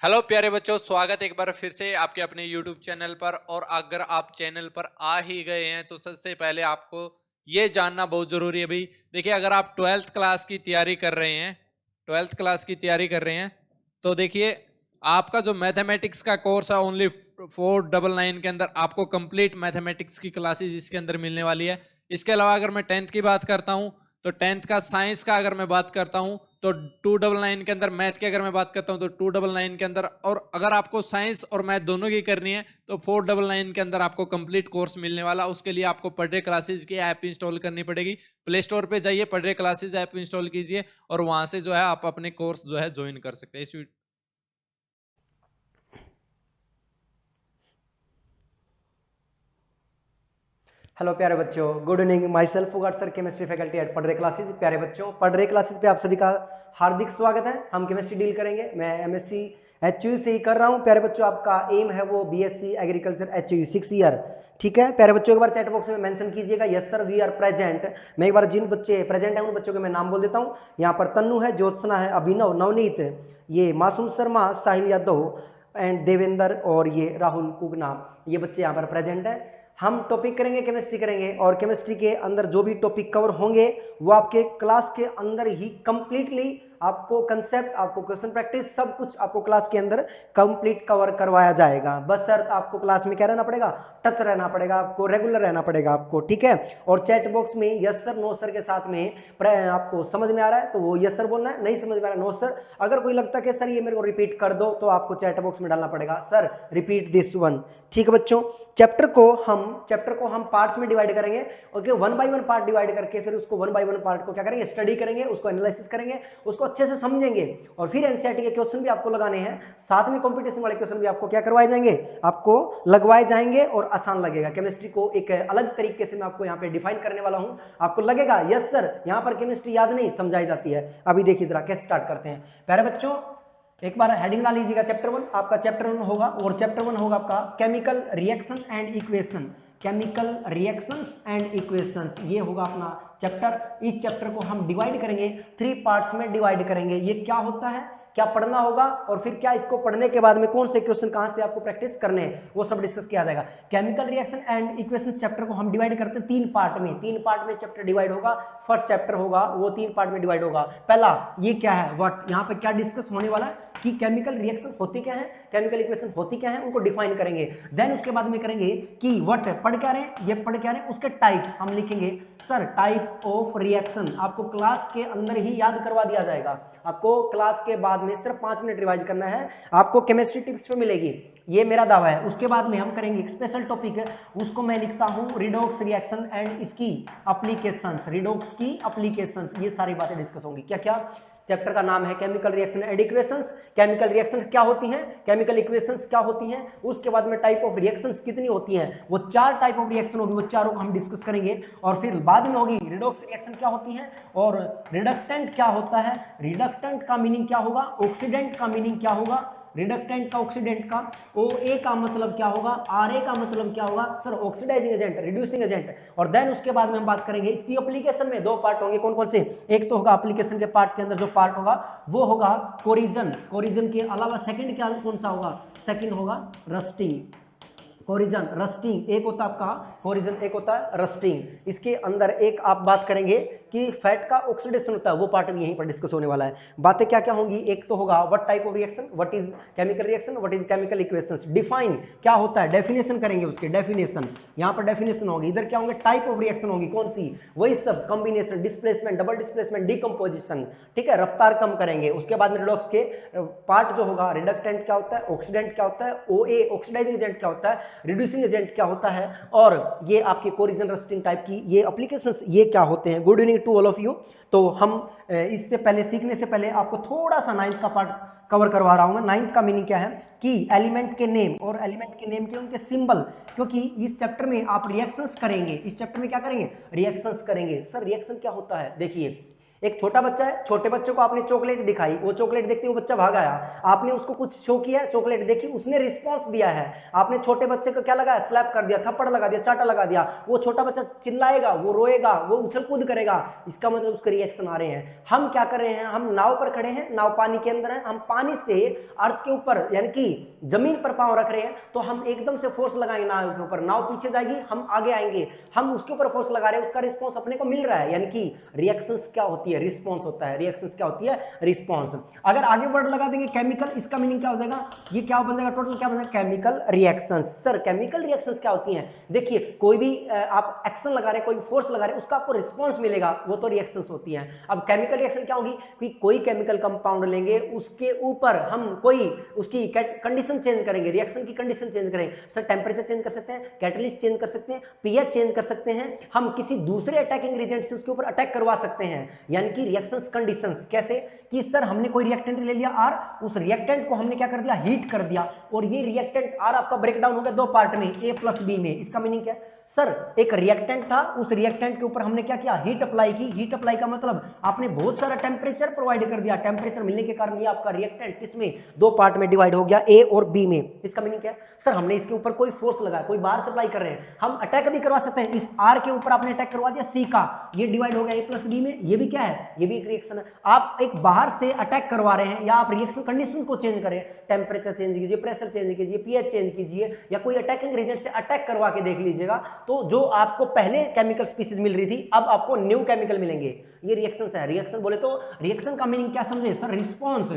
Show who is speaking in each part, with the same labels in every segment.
Speaker 1: Hello प्यारे बच्चों, स्वागत है एक बार फिर से आपके अपने YouTube चैनल पर। और अगर आप चैनल पर आ ही गए हैं तो सबसे पहले आपको ये जानना बहुत जरूरी है भाई। देखिए, अगर आप 12th क्लास की तैयारी कर रहे हैं, 12th क्लास की तैयारी कर रहे हैं तो देखिए, आपका जो मैथमेटिक्स का कोर्स है ओनली 499 के अंदर आपको कंप्लीट मैथमेटिक्स की क्लासेस इसके अंदर मिलने वाली है। इसके अलावा अगर मैं 10th की बात करता हूं तो 10th का साइंस का अगर मैं बात करता हूं तो 299 के अंदर, मैथ की अगर मैं बात करता हूं तो 299 के अंदर, और अगर आपको साइंस और मैथ दोनों की करनी है तो 499 के अंदर आपको कंप्लीट कोर्स मिलने वाला। उसके लिए आपको पढ़े क्लासेस की ऐप इंस्टॉल करनी पड़ेगी। प्ले स्टोर पे जाइए, पढ़े क्लासेस ऐप इंस्टॉल कीजिए और वहां से जो है आप अपने कोर्स जो है ज्वाइन कर सकते हैं।
Speaker 2: हेलो प्यारे बच्चों, गुड इवनिंग। माई सेल्फ उगाट सर, केमिस्ट्री फैकल्टी एट पढ़ रहे क्लासेज। प्यारे बच्चों, पढ़ रहे क्लासेज पे आप सभी का हार्दिक स्वागत है। हम केमिस्ट्री डील करेंगे। मैं एमएससी एचयू से ही कर रहा हूँ। प्यारे बच्चों, आपका एम है वो बीएससी एग्रीकल्चर एचयू 6 ईयर। ठीक है प्यारे बच्चों, एक बार चैट बॉक्स में मेंशन कीजिएगा yes sir we are present. मैं एक बार जिन बच्चे प्रेजेंट हैं उन बच्चों के मैं नाम बोल देता हूँ। यहाँ पर तन्नू है, ज्योत्सना है, अभिनव, नवनीत, ये मासूम शर्मा, साहिल यादव एंड देवेंद्र और ये राहुल कुगना, ये बच्चे यहाँ पर प्रेजेंट है। हम टॉपिक करेंगे, केमिस्ट्री करेंगे, और केमिस्ट्री के अंदर जो भी टॉपिक कवर होंगे वो आपके क्लास के अंदर ही कंप्लीटली आपको कंसेप्ट, आपको क्वेश्चन प्रैक्टिस, सब कुछ आपको क्लास के अंदर कंप्लीट कवर करवाया जाएगा। बस सर आपको क्लास में क्या रहना पड़ेगा, टच रहना पड़ेगा, आपको रेगुलर रहना पड़ेगा आपको। ठीक है, और चैट बॉक्स में यस सर नो सर के साथ में आपको समझ में आ रहा है तो वो यस सर बोलना है, नहीं समझ में आ रहा है नो सर। अगर कोई लगता है कि सर ये मेरे को रिपीट कर दो तो आपको चैट बॉक्स में डालना पड़ेगा सर रिपीट दिस वन। ठीक है बच्चों, चैप्टर को हम पार्ट्स में डिवाइड करेंगे। Okay, one by one part divide करके फिर उसको वन बाय वन पार्ट को क्या करेंगे, स्टडी करेंगे, उसको एनालिसिस करेंगे, उसको अच्छे से समझेंगे, और फिर एनसीईआरटी के क्वेश्चन भी आपको लगाने हैं। साथ में कंपटीशन वाले क्वेश्चन भी आपको क्या करवाए जाएंगे, आपको लगवाए जाएंगे, और आसान लगेगा। केमिस्ट्री को एक अलग तरीके से मैं आपको यहाँ पे डिफाइन करने वाला हूँ। आपको लगेगा यस सर यहाँ पर केमिस्ट्री याद नहीं समझाई जाती है। अभी देखिए जरा कैसे स्टार्ट करते हैं। प्यारे बच्चों, एक बार हेडिंग डाल लीजिएगा चैप्टर वन। आपका चैप्टर वन होगा, और चैप्टर वन होगा आपका chemical reaction and equation. Chemical reactions and equations, ये होगा अपना चैप्टर। इस चैप्टर को हम डिवाइड करेंगे, 3 पार्ट्स में डिवाइड करेंगे। ये क्या होता है, क्या पढ़ना होगा, और फिर क्या इसको पढ़ने के बाद में कौन से क्वेश्चन कहां से आपको प्रैक्टिस करने हैं, वो सब डिस्कस किया जाएगा। Chemical reaction and equations chapter को हम डिवाइड करते हैं 3 पार्ट में। 3 पार्ट में चैप्टर डिवाइड होगा। फर्स्ट चैप्टर होगा वो 3 पार्ट में डिवाइड होगा। पहला ये क्या है, व्हाट, यहाँ पे क्या डिस्कस होने वाला है कि केमिकल रिएक्शन होती क्या है, केमिकल इक्वेशन होती क्या है, उनको डिफाइन करेंगे। देन उसके बाद में करेंगे कि व्हाट पढ़ क्या रहे, ये पढ़ क्या रहे, उसके टाइप हम लिखेंगे। सर टाइप ऑफ रिएक्शन आपको क्लास के अंदर ही याद करवा दिया जाएगा। आपको क्लास के बाद में सिर्फ 5 मिनट रिवाइज करना है, आपको केमिस्ट्री टिप्स पे मिलेगी, ये मेरा दावा है। उसके बाद में हम करेंगे एक स्पेशल टॉपिक है, उसको मैं लिखता हूं रिडॉक्स रिएक्शन एंड इसकी एप्लीकेशंस। रिडॉक्स की एप्लीकेशंस, ये सारी बातें डिस्कस होंगी। क्या क्या, चैप्टर का नाम है chemical reaction and equations. Chemical reactions क्या होती हैं, केमिकल इक्वेशंस क्या होती हैं, उसके बाद में टाइप ऑफ रिएक्शंस कितनी होती हैं, वो 4 टाइप ऑफ रिएक्शन होगी, वो चारों को हम डिस्कस करेंगे। और फिर बाद में होगी रिडॉक्स रिएक्शन क्या होती है, और रिडक्टेंट क्या होता है, रिडक्टेंट का मीनिंग क्या होगा, ऑक्सीडेंट का मीनिंग क्या होगा, रिडक्टेंट का, ऑक्सीडेंट का, ओ ए का मतलब क्या होगा, आर ए का मतलब क्या होगा, sir oxidising agent, reducing agent. और देन उसके बाद में हम बात करेंगे इसकी एप्लीकेशन में 2 पार्ट होंगे। कौन कौन से, एक तो होगा एप्लीकेशन के पार्ट के अंदर जो पार्ट होगा वो होगा कोरिजन। कोरिजन के अलावा सेकंड क्या कौन सा होगा, सेकंड होगा रस्टिंग। कोरिजन रस्टिंग एक होता है आपका, कोरिजन एक होता है रस्टिंग। इसके अंदर एक आप बात करेंगे कि फैट का ऑक्सीडेशन होता है, वो पार्ट भी यहीं पर डिस्कस होने वाला है। बातें क्या क्या होंगी, एक तो होगा what type of reaction, what is chemical reaction, what is chemical equations, define क्या होता है, डेफिनेशन करेंगे उसके, डेफिनेशन यहाँ पर डेफिनेशन होगी। इधर क्या होंगे, टाइप ऑफ रिएक्शन होगी, कौन सी, वही सब, combination, displacement, double displacement, decomposition. ठीक है, रफ्तार कम करेंगे। उसके बाद में रिडॉक्स के पार्ट जो होगा, रिडक्टेंट क्या होता है, ऑक्सीडेंट क्या होता है, ओए ऑक्सीडाइजिंग एजेंट क्या होता है, रिड्यूसिंग एजेंट क्या होता है, और ये आपके कोरिजन रस्टिंग टाइप की ये एप्लीकेशंस ये क्या होते हैं। Good evening to all of you. तो हम इससे पहले, सीखने से पहले आपको थोड़ा सा 9th का पार्ट कवर करवा रहा हूं मैं। 9th का मीनिंग क्या है कि एलिमेंट के नेम, और एलिमेंट के नेम के उनके सिंबल, क्योंकि इस चैप्टर में आप रिएक्शंस करेंगे। इस चैप्टर में क्या करेंगे, रिएक्शंस करेंगे। सर रिएक्शन क्या होता है, देखिए एक छोटा बच्चा है, छोटे बच्चे को आपने चॉकलेट दिखाई, वो चॉकलेट देखते वो बच्चा भाग आया, आपने उसको कुछ शो किया, चॉकलेट देखी, उसने रिस्पॉन्स दिया है, आपने छोटे बच्चे को क्या लगाया, स्लैप कर दिया, थप्पड़ लगा दिया, चाटा लगा दिया, वो छोटा बच्चा चिल्लाएगा, वो रोएगा, वो उछल कूद करेगा, इसका मतलब उसके रिएक्शन आ रहे हैं। हम क्या कर रहे हैं, हम नाव पर खड़े हैं, नाव पानी के अंदर है, हम पानी से अर्थ के ऊपर यानी कि जमीन पर पांव रख रहे हैं, तो हम एकदम से फोर्स लगाएंगे नाव के ऊपर, नाव पीछे जाएगी, हम आगे आएंगे, हम उसके ऊपर फोर्स लगा रहे हैं, उसका रिस्पॉन्स अपने को मिल रहा है, यानी कि रिएक्शंस क्या होती है, रिस्पॉन्स होता है, रिएक्शंस क्या होती है, रिस्पॉन्स। अगर आगे वर्ड लगा देंगे केमिकल, इसका मीनिंग क्या हो जाएगा, ये क्या बन जाएगा, टोटल क्या बन जाएगा, chemical reactions. Sir chemical reactions क्या होती हैं, देखिए कोई भी आप एक्शन लगा रहे हैं, कोई फोर्स लगा रहे हैं, उसका आपको रिस्पॉन्स मिलेगा, वो तो रिएक्शंस होती हैं। अब केमिकल रिएक्शन क्या होगी कि कोई केमिकल कंपाउंड लेंगे, उसके ऊपर हम कोई उसकी कंडीशन चेंज करेंगे, रिएक्शन की कंडीशन चेंज करेंगे। सर टेम्परेचर चेंज कर सकते हैं, कैटलिस्ट चेंज कर सकते हैं, पीएच चेंज कर सकते हैं, हम किसी दूसरे अटैकिंग एजेंट से उसके ऊपर अटैक करवा सकते हैं, यानी कि रिएक्शंस कंडीशंस। कैसे कि सर हमने कोई रिएक्टेंट ले लिया आर, उस रिएक्टेंट को हमने क्या कर दिया, हीट कर दिया, और ये रिएक्टेंट आर आपका ब्रेक डाउन हो गया दो पार्ट में, ए प्लस बी में। इसका मीनिंग क्या है, सर एक रिएक्टेंट था, उस रिएक्टेंट के ऊपर हमने क्या किया, हीट अप्लाई की। हीट अप्लाई का मतलब आपने बहुत सारा टेम्परेचर प्रोवाइड कर दिया, टेम्परेचर मिलने के कारण ये आपका रिएक्टेंट किसमें, दो पार्ट में डिवाइड हो गया, ए और बी में। इसका मीनिंग क्या है, सर हमने इसके ऊपर कोई फोर्स लगाया, कोई बाहर से अप्लाई कर रहे हैं, हम अटैक भी करवा सकते हैं, इस आर के ऊपर आपने अटैक करवा दिया सी का, ये डिवाइड हो गया ए प्लस बी में, ये भी क्या है, ये भी एक रिएक्शन है। आप एक बाहर से अटैक करवा रहे हैं, या आप रिएक्शन कंडीशन को चेंज करें, टेम्परेचर चेंज कीजिए, प्रेशर चेंज कीजिए, पीएच चेंज कीजिए, या कोई अटैकिंग एजेंट से अटैक करवा के देख लीजिएगा, तो जो आपको पहले केमिकल स्पीशीज मिल रही थी, अब आपको न्यू केमिकल मिलेंगे। ये रिएक्शंस है। रिएक्शन बोले तो रिएक्शन का मीनिंग क्या समझे सर, रिस्पॉन्स।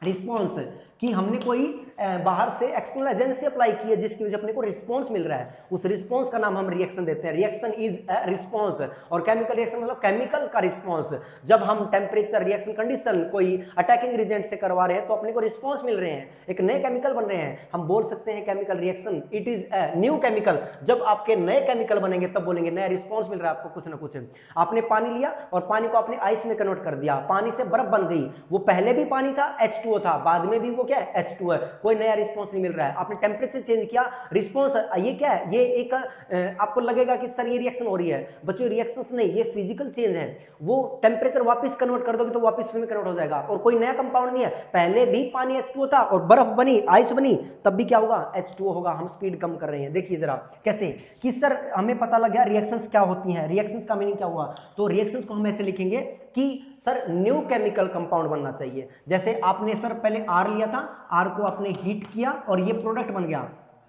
Speaker 2: रिस्पॉन्स कि हमने कोई बाहर से एक्सटर्नल एजेंसी अप्लाई की है, जिसकी वजह से अपने को रिस्पॉन्स मिल रहा है, उस रिस्पॉन्स का नाम हम रिएक्शन देते हैं। रिएक्शन इज अ रिस्पॉन्स, और केमिकल रिएक्शन मतलब केमिकल का रिस्पॉन्स। जब हम टेम्परेचर, रिएक्शन कंडीशन कोई अटैकिंग एजेंट से करवा रहे हैं, तो अपने को रिस्पॉन्स मिल रहे हैं, एक नए केमिकल बन रहे हैं, हम बोल सकते हैं chemical reaction it is a new chemical. जब आपके नए केमिकल बनेंगे तब बोलेंगे नया रिस्पॉन्स मिल रहा है आपको कुछ ना कुछ। आपने पानी लिया और पानी को आपने आइस में कन्वर्ट कर दिया, पानी से बर्फ बन गई, वो पहले भी पानी था, H2O था, बाद में भी वो क्या है, H2O है, कोई नया रिस्पॉन्स नहीं मिल रहा है। आपने टेम्परेचर चेंज किया, रिस्पॉन्स ये क्या है, ये एक आपको लगेगा कि सर ये रिएक्शन हो रही है, बच्चों रिएक्शंस नहीं, ये फिजिकल चेंज है। वो टेम्परेचर वापस कन्वर्ट कर दोगे तो वापस उसमें कन्वर्ट हो जाएगा, और कोई नया कंपाउंड नहीं है, पहले भी पानी H2O था और बर्फ बनी, आइस बनी, तब भी क्या होगा, H2O होगा। हम स्पीड कम कर रहे हैं, देखिए जरा कैसे कि सर हमें पता लग गया रिएक्शंस क्या होती हैं, रिएक्शंस का मीनिंग क्या हुआ। तो रिएक्शंस को हम ऐसे लिखेंगे कि सर न्यू केमिकल कंपाउंड बनना चाहिए। जैसे आपने सर पहले आर लिया था, आर को आपने हीट किया और ये प्रोडक्ट बन गया,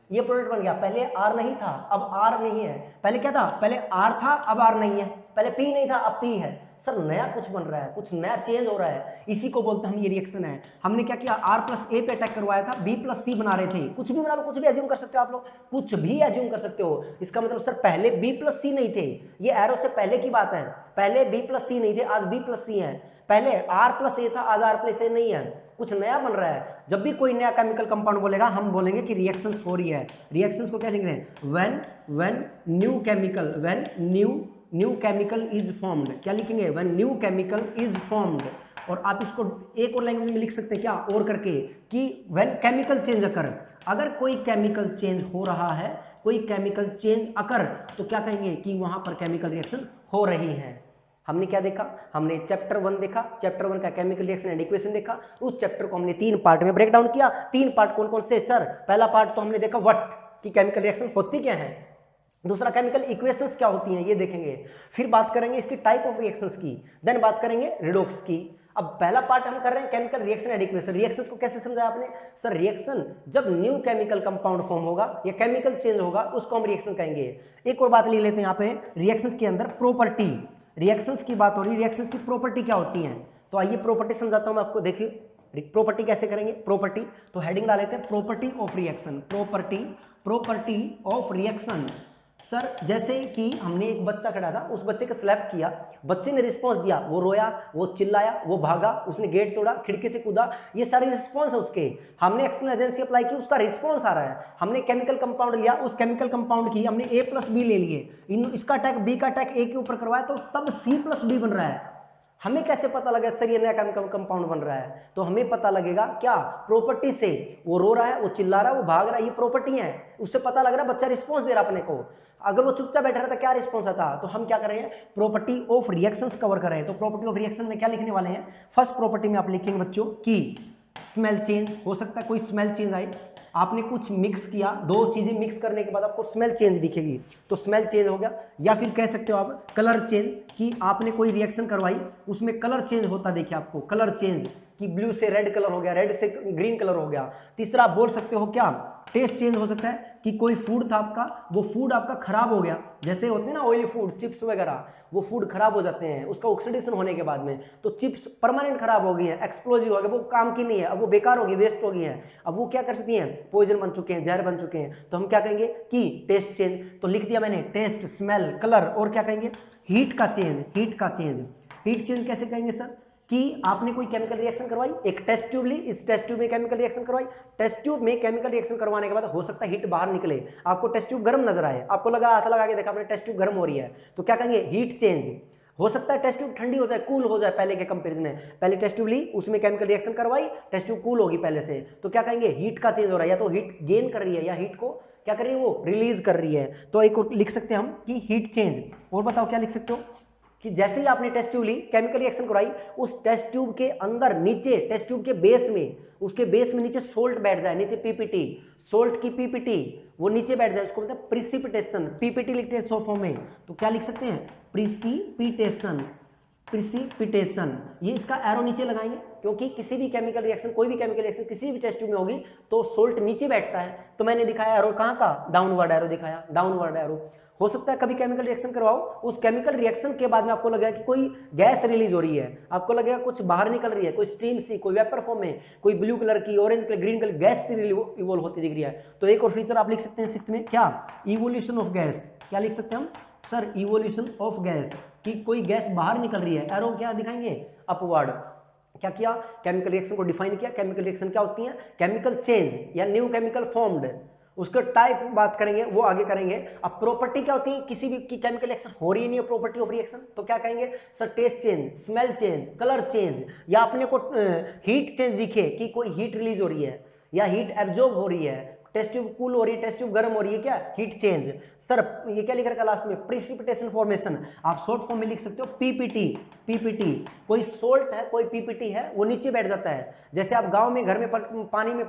Speaker 2: ये प्रोडक्ट बन गया। पहले आर नहीं था, अब आर नहीं है। पहले क्या था, पहले आर था, अब आर नहीं है। पहले पी नहीं था, अब पी है। सर नया कुछ बन रहा है, कुछ नया चेंज हो रहा है, इसी को बोलते हैं हम, ये रिएक्शन है। हमने क्या किया, आर प्लस ए पे अटैक करवाया था, बी प्लस सी बना रहे थे, कुछ भी बना लो, कुछ भी एज्यूम कर सकते हो आप लोग, कुछ भी एज्यूम कर सकते हो। इसका मतलब सर पहले बी प्लस सी नहीं थे, ये एरो से पहले की बात है, पहले बी प्लस सी नहीं थे, आज बी प्लस सी है। पहले आर प्लस ए था, आज आर प्लस ए नहीं है, कुछ नया बन रहा है। जब भी कोई नया केमिकल कंपाउंड बोलेगा, हम बोलेंगे कि रिएक्शंस हो रही है। रिएक्शंस को क्या लिख रहे हैं, when new chemical, when new chemical is formed. क्या लिखेंगे, when new chemical is formed. और आप इसको एक और लैंग्वेज में लिख सकते हैं क्या, और करके, कि व्हेन केमिकल चेंज अकर, अगर कोई केमिकल चेंज हो रहा है, कोई केमिकल चेंज अकर, तो क्या कहेंगे कि वहां पर केमिकल रिएक्शन हो रही है। हमने क्या देखा, हमने चैप्टर 1 देखा, चैप्टर 1 का केमिकल रिएक्शन एंड इक्वेशन देखा। उस चैप्टर को हमने 3 पार्ट में ब्रेक डाउन किया। 3 पार्ट कौन कौन से सर, पहला पार्ट तो हमने देखा व्हाट, कि केमिकल रिएक्शन होती क्या है, दूसरा केमिकल इक्वेशंस क्या होती हैं ये देखेंगे, फिर बात करेंगे इसकी टाइप ऑफ रिएक्शंस की, देन बात करेंगे रिडॉक्स की। अब पहला पार्ट हम कर रहे हैं chemical reaction and equation. Reactions को कैसे समझा आपने, सर रिएक्शन जब न्यू केमिकल कंपाउंड फॉर्म होगा या केमिकल चेंज होगा, उसको हम रिएक्शन कहेंगे। एक और बात ले लेते हैं यहाँ पे, रिएक्शंस के अंदर प्रॉपर्टी, रिएक्शंस की बात हो रही है, रिएक्शंस की प्रॉपर्टी क्या होती है, तो आइए प्रॉपर्टी समझाता हूं मैं आपको। देखिए प्रॉपर्टी कैसे करेंगे, प्रॉपर्टी तो हेडिंग डाल लेते हैं, property of reaction, property of reaction. Sir जैसे कि हमने एक बच्चा खड़ा था, उस बच्चे को स्लैप किया, बच्चे ने रिस्पॉन्स दिया, वो रोया, वो चिल्लाया, वो भागा, उसने गेट तोड़ा, खिड़की से कूदा, ये सारे रिस्पॉन्स है उसके। हमने एक्सटर्नल एजेंसी अप्लाई की, उसका रिस्पॉन्स आ रहा है। हमने केमिकल कंपाउंड लिया, उस केमिकल कंपाउंड की हमने ए प्लस बी ले लिए, इसका अटैक बी का अटैक ए के ऊपर करवाया, तो तब सी प्लस बी बन रहा है। हमें कैसे पता लगे सर ये नया केमिकल कंपाउंड बन रहा है? तो हमें पता लगेगा क्या, प्रॉपर्टी से। वो रो रहा है, वो चिल्ला रहा है, वो भाग रहा है, ये प्रॉपर्टी है, उससे पता लग रहा है बच्चा रिस्पॉन्स दे रहा अपने को। अगर वो चुपचाप बैठा रहता क्या रिस्पॉन्स आता? तो हम क्या कर रहे हैं, प्रॉपर्टी ऑफ रिएक्शंस कवर कर रहे हैं। तो प्रॉपर्टी ऑफ रिएक्शन में क्या लिखने वाले हैं, फर्स्ट प्रॉपर्टी में आप लिखेंगे बच्चों कि स्मेल चेंज हो सकता है, कोई स्मेल चेंज आई, आपने कुछ मिक्स किया, दो चीजें मिक्स करने के बाद आपको स्मेल चेंज दिखेगी, तो स्मेल चेंज हो गया। या फिर कह सकते हो आप कलर चेंज, कि आपने कोई रिएक्शन करवाई उसमें कलर चेंज होता देखिए आपको, कलर चेंज कि ब्लू से रेड कलर हो गया, रेड से ग्रीन कलर हो गया। तीसरा आप बोल सकते हो क्या, टेस्ट चेंज हो सकता है कि कोई फूड था आपका, वो फूड आपका खराब हो गया, जैसे होते हैं ना ऑयली फूड, चिप्स वगैरह, वो फूड खराब हो जाते हैं उसका ऑक्सीडेशन होने के बाद में, तो चिप्स परमानेंट खराब हो गई है, एक्सप्लोजिव हो गया, वो काम की नहीं है, अब वो बेकार हो गई, वेस्ट हो गई है, अब वो क्या कर सकती हैं, पॉइजन बन चुके हैं, जहर बन चुके हैं। तो हम क्या कहेंगे कि टेस्ट चेंज। तो लिख दिया मैंने टेस्ट, स्मेल, कलर, और क्या कहेंगे, हीट का चेंज, हीट का चेंज। हीट चेंज कैसे कहेंगे सर, कि आपने कोई केमिकल रिएक्शन करवाई, एक टेस्ट ट्यूब ली, इस टेस्ट ट्यूब में केमिकल रिएक्शन करवाई, टेस्ट ट्यूब में केमिकल रिएक्शन करवाने के बाद हो सकता है हीट बाहर निकले, आपको टेस्ट ट्यूब गर्म नजर आए, आपको लगा हाथ लगा के देखा आपने टेस्ट ट्यूब गर्म हो रही है, तो क्या कहेंगे, हीट चेंज। हो सकता है टेस्ट ट्यूब ठंडी हो जाए, कूल हो जाए पहले के कंपेरिजन में, पहले टेस्ट ट्यूब ली उसमें केमिकल रिएक्शन करवाई, टेस्ट ट्यूब कूल होगी पहले से, तो क्या कहेंगे, हीट का चेंज हो रहा है, या तो हीट गेन कर रही है या हीट को क्या कर रही है, वो रिलीज कर रही है। तो एक और लिख सकते हैं हम कि हीट चेंज। और बताओ क्या लिख सकते हो, कि जैसे ही आपने टेस्ट ट्यूब ली, केमिकल रिएक्शन कराई, उस टेस्ट ट्यूब के अंदर नीचे, टेस्ट ट्यूब के बेस में, उसके बेस में नीचे सोल्ट बैठ जाए, नीचे पीपीटी, सोल्ट की पीपीटी वो नीचे बैठ जाए, उसको बोलते हैं प्रिसिपिटेशन। पीपीटी लिखते हैं शॉर्ट फॉर्म में, तो क्या लिख सकते हैं, प्रिसिपिटेशन, प्रिसिपिटेशन। ये इसका एरो नीचे लगाएंगे, क्योंकि किसी भी केमिकल रिएक्शन, कोई भी केमिकल रिएक्शन किसी भी टेस्ट ट्यूब में होगी तो सोल्ट नीचे बैठता है, तो मैंने दिखाया एरो कहाँ का, डाउनवर्ड एरो दिखाया, डाउनवर्ड एरो। हो सकता है कभी केमिकल रिएक्शन करवाओ, उस केमिकल रिएक्शन के बाद में आपको लगेगा कि कोई गैस रिलीज हो रही है, आपको लगेगा कुछ बाहर निकल रही है, कोई स्ट्रीम सी, कोई वेपर फॉर्म में, कोई ब्लू कलर की, orange colour, green colour gas से इवोल्व होती दिख रही है। तो एक और फीचर आप लिख सकते हैं सिक्स्थ में, क्या, इवोल्यूशन ऑफ गैस। क्या लिख सकते हैं हम सर, इवोल्यूशन ऑफ गैस, कि कोई गैस बाहर निकल रही है, एरो क्या दिखाएंगे, अपवर्ड। क्या किया, केमिकल रिएक्शन को डिफाइन किया, केमिकल रिएक्शन क्या होती है, केमिकल चेंज या न्यू केमिकल फॉर्म्ड, उसका टाइप बात करेंगे वो आगे करेंगे। अब प्रॉपर्टी क्या होती है, किसी भी की केमिकल रिएक्शन हो रही नहीं है, प्रॉपर्टी ऑफ रिएक्शन, तो क्या कहेंगे sir, taste change, smell change, colour change, या अपने को हीट चेंज दिखे कि कोई हीट रिलीज हो रही है या हीट एब्जॉर्ब हो रही है, टेस्ट ट्यूब कूल हो रही है, टेस्ट ट्यूब गर्म हो रही है, क्या, हीट चेंज। सर ये क्या लिख रखा है लास्ट में, प्रिसिपिटेशन फॉर्मेशन, आप शॉर्ट फॉर्म में लिख सकते हो पीपीटी, पीपीटी। कोई सोल्ट है, कोई पीपीटी है, वो नीचे बैठ जाता है। जैसे आप गांव में घर में पानी में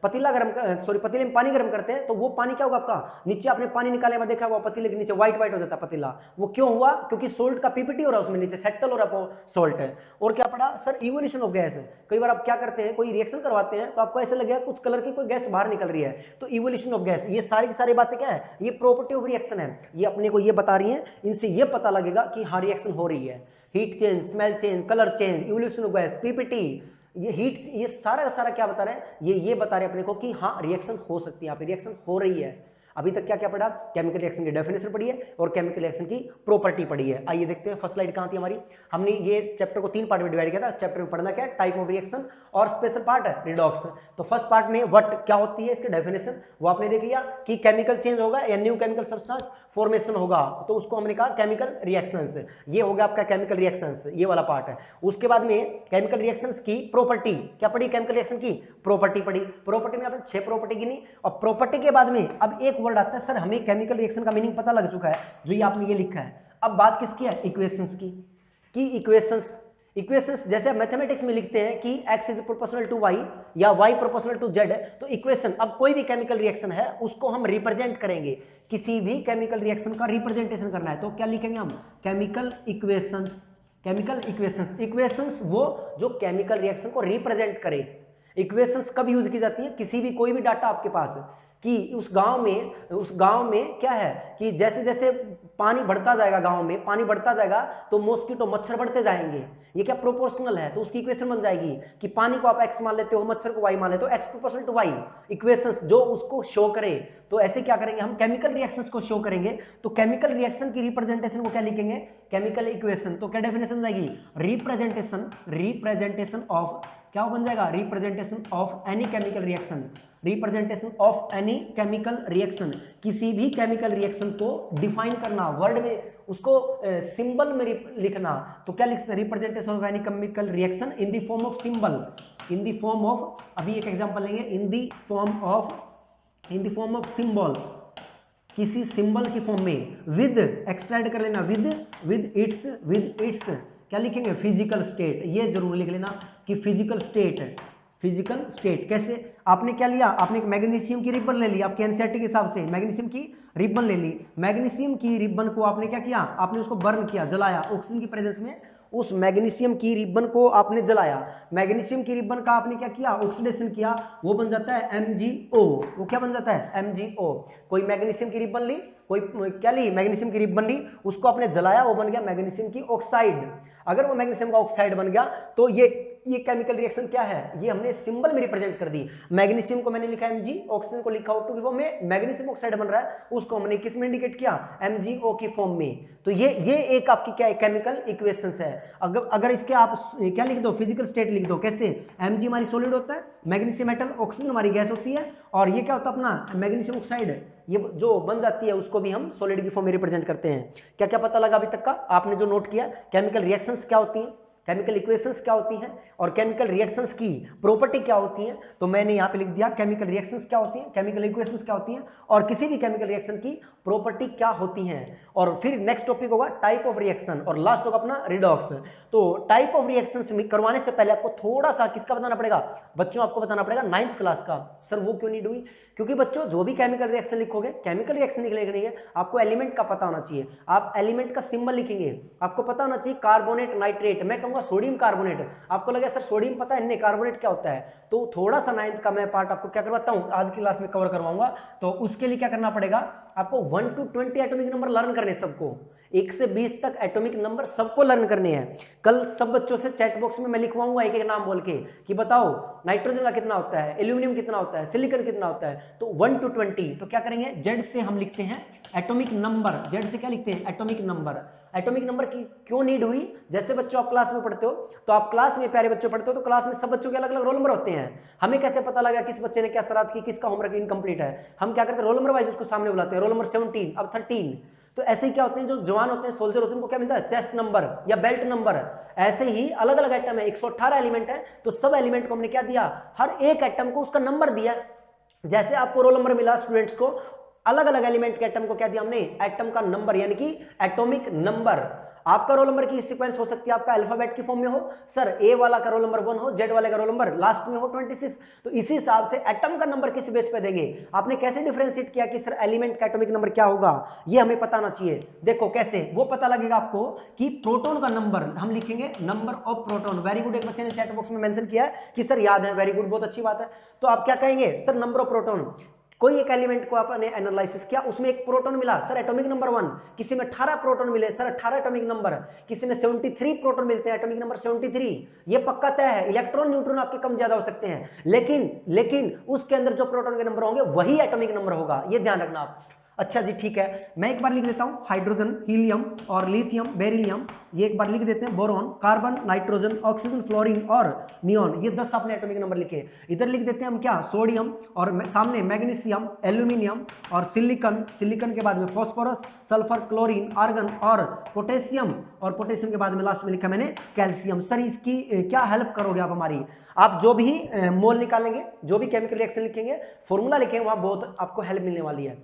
Speaker 2: पतीला गर्म, सॉरी पतीले में पानी गर्म करते हैं, तो वो पानी क्या होगा आपका, नीचे आपने पानी निकाले हुआ देखा हुआ, पतीले के नीचे व्हाइट व्हाइट हो जाता है पतीला, वो क्यों हुआ, क्योंकि सोल्ट का पीपीटी हो रहा है उसमें, नीचे सेटल हो रहा है सोल्ट है। और क्या पढ़ा सर, इवोल्यूशन ऑफ गैस। कई बार आप क्या करते हैं, कोई रिएक्शन करवाते हैं तो आपको ऐसा लगेगा कुछ कलर की कोई गैस बाहर निकल रही है, तो इवोल्यूशन ऑफ गैस। ये सारी की सारी बातें क्या है, ये प्रॉपर्टी ऑफ रिएक्शन है, ये अपने को ये बता रही है, इनसे ये पता लगेगा कि हाँ रिएक्शन हो रही है। Heat change, smell change, colour change, evolution of gas, PPT, ये हीट, ये सारा का सारा क्या बता रहे हैं, ये बता रहे हैं अपने को कि हाँ रिएक्शन हो सकती है, यहाँ पे रिएक्शन हो रही है। अभी तक क्या क्या पढ़ा, केमिकल रिएक्शन की डेफिनेशन पढ़ी है और केमिकल रिएक्शन की प्रॉपर्टी पढ़ी है। आइए देखते हैं फर्स्ट स्लाइड कहाँ थी हमारी। हमने ये चैप्टर को 3 पार्ट में डिवाइड किया था। चैप्टर में पढ़ना क्या है, टाइप ऑफ रिएक्शन और स्पेशल पार्ट है रिडॉक्स। तो फर्स्ट पार्ट में व्हाट क्या होती है, इसकी डेफिनेशन वो आपने देख लिया कि केमिकल चेंज होगा या न्यू केमिकल सब्सटेंस फॉर्मेशन होगा, तो उसको हमने कहा केमिकल रिएक्शंस। ये हो गया आपका केमिकल रिएक्शंस, ये वाला पार्ट है। उसके बाद में केमिकल रिएक्शंस की प्रॉपर्टी क्या पढ़ी, केमिकल रिएक्शन की प्रॉपर्टी पढ़ी। प्रॉपर्टी में आपने 6 प्रॉपर्टी गिनी, और प्रॉपर्टी के बाद में अब एक वर्ड आता है, सर हमें केमिकल रिएक्शन का मीनिंग पता लग चुका है, जो ये आपने ये लिखा है। अब बात किसकी है, इक्वेशंस की, कि इक्वेशंस जैसे आप मैथमेटिक्स में लिखते हैं कि x is proportional to y या y प्रोपोर्शनल टू z, तो इक्वेशन, अब कोई भी केमिकल रिएक्शन है उसको हम रिप्रेजेंट करेंगे, किसी भी केमिकल रिएक्शन का रिप्रेजेंटेशन करना है तो क्या लिखेंगे हम, chemical equations. Chemical equations, equations वो जो केमिकल रिएक्शन को रिप्रेजेंट करे। इक्वेशंस कब यूज की जाती है, किसी भी कोई भी डाटा आपके पास है कि उस गांव में क्या है कि जैसे जैसे पानी बढ़ता जाएगा, गांव में पानी बढ़ता जाएगा तो मॉस्किटो, मच्छर बढ़ते जाएंगे, ये क्या प्रोपोर्शनल है, तो उसकी इक्वेशन बन जाएगी कि पानी को आप x मान लेते हो, मच्छर को y मान लेते हो, x proportional to y, equations जो उसको शो करे। तो ऐसे क्या करेंगे हम, केमिकल रिएक्शंस को शो करेंगे, तो केमिकल रिएक्शन की रिप्रेजेंटेशन को क्या लिखेंगे, केमिकल इक्वेशन। तो क्या डेफिनेशन जाएगी, रिप्रेजेंटेशन ऑफ क्या बन जाएगा, representation of any chemical reaction, representation of any chemical reaction, किसी भी केमिकल रिएक्शन को डिफाइन करना, वर्ड में उसको सिंबल में लिखना, तो क्या लिख सकते हैं, representation of any chemical reaction in the form of symbol, in the form of, अभी एक एग्जांपल लेंगे, in the form of symbol, किसी सिंबल की फॉर्म में, विद एक्सट्रैक्ट कर लेना, विद इट्स क्या लिखेंगे, फिजिकल स्टेट, ये जरूर लिख लेना कि फिजिकल स्टेट कैसे, आपने क्या लिया, आपने एक मैग्नीशियम की रिबन ले ली, आपके एनसीईआरटी के हिसाब से मैग्नीशियम की रिबन ले ली, मैग्नीशियम की रिबन को आपने क्या किया, आपने उसको बर्न किया, जलाया, ऑक्सीजन की प्रेजेंस में उस मैग्नीशियम की रिबन को आपने जलाया, मैग्नीशियम की रिबन का आपने क्या किया, ऑक्सीडेशन किया, वो बन जाता है MgO, वो क्या बन जाता है, MgO। कोई मैग्नीशियम की रिबन ली, कोई क्या ली, मैग्नीशियम की रिबन ली, उसको आपने जलाया, वो बन गया मैग्नीशियम की ऑक्साइड। अगर वो मैग्नीशियम का ऑक्साइड बन गया तो ये केमिकल रिएक्शन क्या है, ये हमने सिंबल में रिप्रेजेंट कर दी, मैग्नीशियम को मैंने लिखा Mg, ऑक्सीजन को लिखा O2 की फॉर्म में, मैग्नीशियम ऑक्साइड बन रहा है, उसको हमने किस में इंडिकेट किया, MgO की फॉर्म में। तो ये एक आपकी क्या है, केमिकल इक्वेशंस है। अगर इसके आप क्या लिख दो, फिजिकल स्टेट लिख दो, कैसे, Mg हमारी सॉलिड होता है, मैग्नीशियम मेटल, ऑक्सीजन हमारी गैस होती है, और ये क्या होता है अपना मैग्नीशियम ऑक्साइड, ये जो बन जाती है उसको भी हम सॉलिड की फॉर्म में रिप्रेजेंट करते हैं। क्या क्या पता लगा अभी तक का, आपने जो नोट किया, केमिकल रिएक्शंस क्या होती हैं, केमिकल इक्वेशंस क्या होती हैं, और केमिकल रिएक्शंस की प्रॉपर्टी क्या होती है, तो मैंने यहाँ पे लिख दिया केमिकल रिएक्शंस क्या होती हैं, केमिकल इक्वेशंस क्या होती हैं, और किसी भी केमिकल रिएक्शन की प्रॉपर्टी क्या होती हैं। और फिर नेक्स्ट टॉपिक होगा टाइप ऑफ रिएक्शन, और लास्ट होगा अपना रिडॉक्स। तो टाइप ऑफ रिएक्शंस करवाने से पहले आपको थोड़ा सा किसका बताना पड़ेगा, बच्चों आपको बताना पड़ेगा 9th क्लास का। सर वो क्यों नीड हुई, क्योंकि बच्चों जो भी केमिकल रिएक्शन लिखोगे, केमिकल रिएक्शन लिखने के लिए आपको एलिमेंट का पता होना चाहिए, आप एलिमेंट का सिंबल लिखेंगे, आपको पता होना चाहिए कार्बोनेट, नाइट्रेट, मैं कहूंगा सोडियम कार्बोनेट, आपको लगे सर सोडियम पता है नहीं, कार्बोनेट क्या होता है, तो थोड़ा सा 9th का मैं पार्ट आपको क्या करवाता हूं, आज की क्लास में कवर करवाऊंगा। तो उसके लिए क्या करना पड़ेगा, आपको 1 to 20 एटॉमिक नंबर लर्न करने, सबको 1 से 20 तक एटॉमिक नंबर सबको लर्न करने हैं। कल सब बच्चों से चैट बॉक्स में मैं लिखवाऊंगा एक एक नाम बोल के कि बताओ नाइट्रोजन का कितना होता है, एल्यूमिनियम कितना होता है, सिलिकॉन कितना होता है, तो 1 to 20। तो क्या करेंगे, जेड से हम लिखते हैं एटॉमिक नंबर, जेड से क्या लिखते हैं, एटॉमिक नंबर। एटॉमिक नंबर की क्यों नीड हुई, जैसे बच्चों आप क्लास में पढ़ते हो, तो आप क्लास में प्यारे बच्चों पढ़ते हो, तो क्लास में सब बच्चों के अलग अलग रोल नंबर होते हैं, हमें कैसे पता लगा किस बच्चे ने क्या शरारत की, किसका होमवर्क इनकम्प्लीट है, हम क्या करते हैं रोल नंबर वाइज उसको सामने बुलाते हैं, रोल नंबर 17, अब 13। तो ऐसे ही क्या होते हैं, जो जवान होते हैं, सोल्जर होते हैं, उनको क्या मिलता है, चेस्ट नंबर या बेल्ट नंबर। ऐसे ही अलग अलग एटम है, 118 एलिमेंट है, तो सब एलिमेंट को हमने क्या दिया, हर एक एटम को उसका नंबर दिया। जैसे आपको रोल नंबर मिला स्टूडेंट्स को, अलग अलग एलिमेंट के एटम को क्या दिया हमने, एटम का नंबर, यानी कि एटॉमिक नंबर। आपका रोल नंबर की सीक्वेंस हो सकती है आपका अल्फाबेट की फॉर्म में हो, सर ए वाला का रोल नंबर 1 हो, जेड वाले का रोल नंबर लास्ट में हो 26, तो इसी हिसाब से एटम का नंबर किस बेस पे देंगे। आपने कैसे डिफरेंशिएट किया कि सर एलिमेंट का एटॉमिक नंबर क्या होगा, ये हमें पता होना चाहिए। देखो कैसे वो पता लगेगा आपको कि प्रोटॉन का नंबर हम लिखेंगे, number of proton. Very good, एक बच्चे ने चैट बॉक्स में मेंशन किया है कि सर याद है, वेरी गुड, बहुत अच्छी बात है। तो आप क्या कहेंगे, सर नंबर ऑफ प्रोटॉन, कोई एक एलिमेंट को आपने एनालिसिस किया, उसमें एक प्रोटॉन मिला, सर एटॉमिक नंबर 1, किसी में 18 प्रोटॉन मिले, सर 18 एटॉमिक नंबर, किसी में 73 प्रोटॉन मिलते हैं, एटॉमिक नंबर 73, ये पक्का तय है। इलेक्ट्रॉन न्यूट्रॉन आपके कम ज्यादा हो सकते हैं, लेकिन उसके अंदर जो प्रोटॉन के नंबर होंगे वही एटॉमिक नंबर होगा, ये ध्यान रखना आप। अच्छा जी ठीक है, मैं एक बार लिख देता हूं, हाइड्रोजन, हीलियम और लिथियम, बेरिलियम, ये एक बार लिख देते हैं, boron, carbon, nitrogen, oxygen, fluorine और नियॉन, ये 10 आपने एटॉमिक नंबर लिखे। इधर लिख देते हैं हम क्या, सोडियम, और सामने मैग्नीशियम, एल्यूमिनियम और सिलिकॉन, सिलिकॉन के बाद में फॉस्फोरस, सल्फर, क्लोरीन, आर्गन और पोटेशियम, और पोटेशियम के बाद में लास्ट में लिखा मैंने कैल्शियम। सर इसकी क्या हेल्प करोगे आप हमारी, आप जो भी मोल निकालेंगे, जो भी केमिकल रिएक्शन लिखेंगे, फॉर्मूला लिखेंगे, वहां बहुत आपको हेल्प मिलने वाली है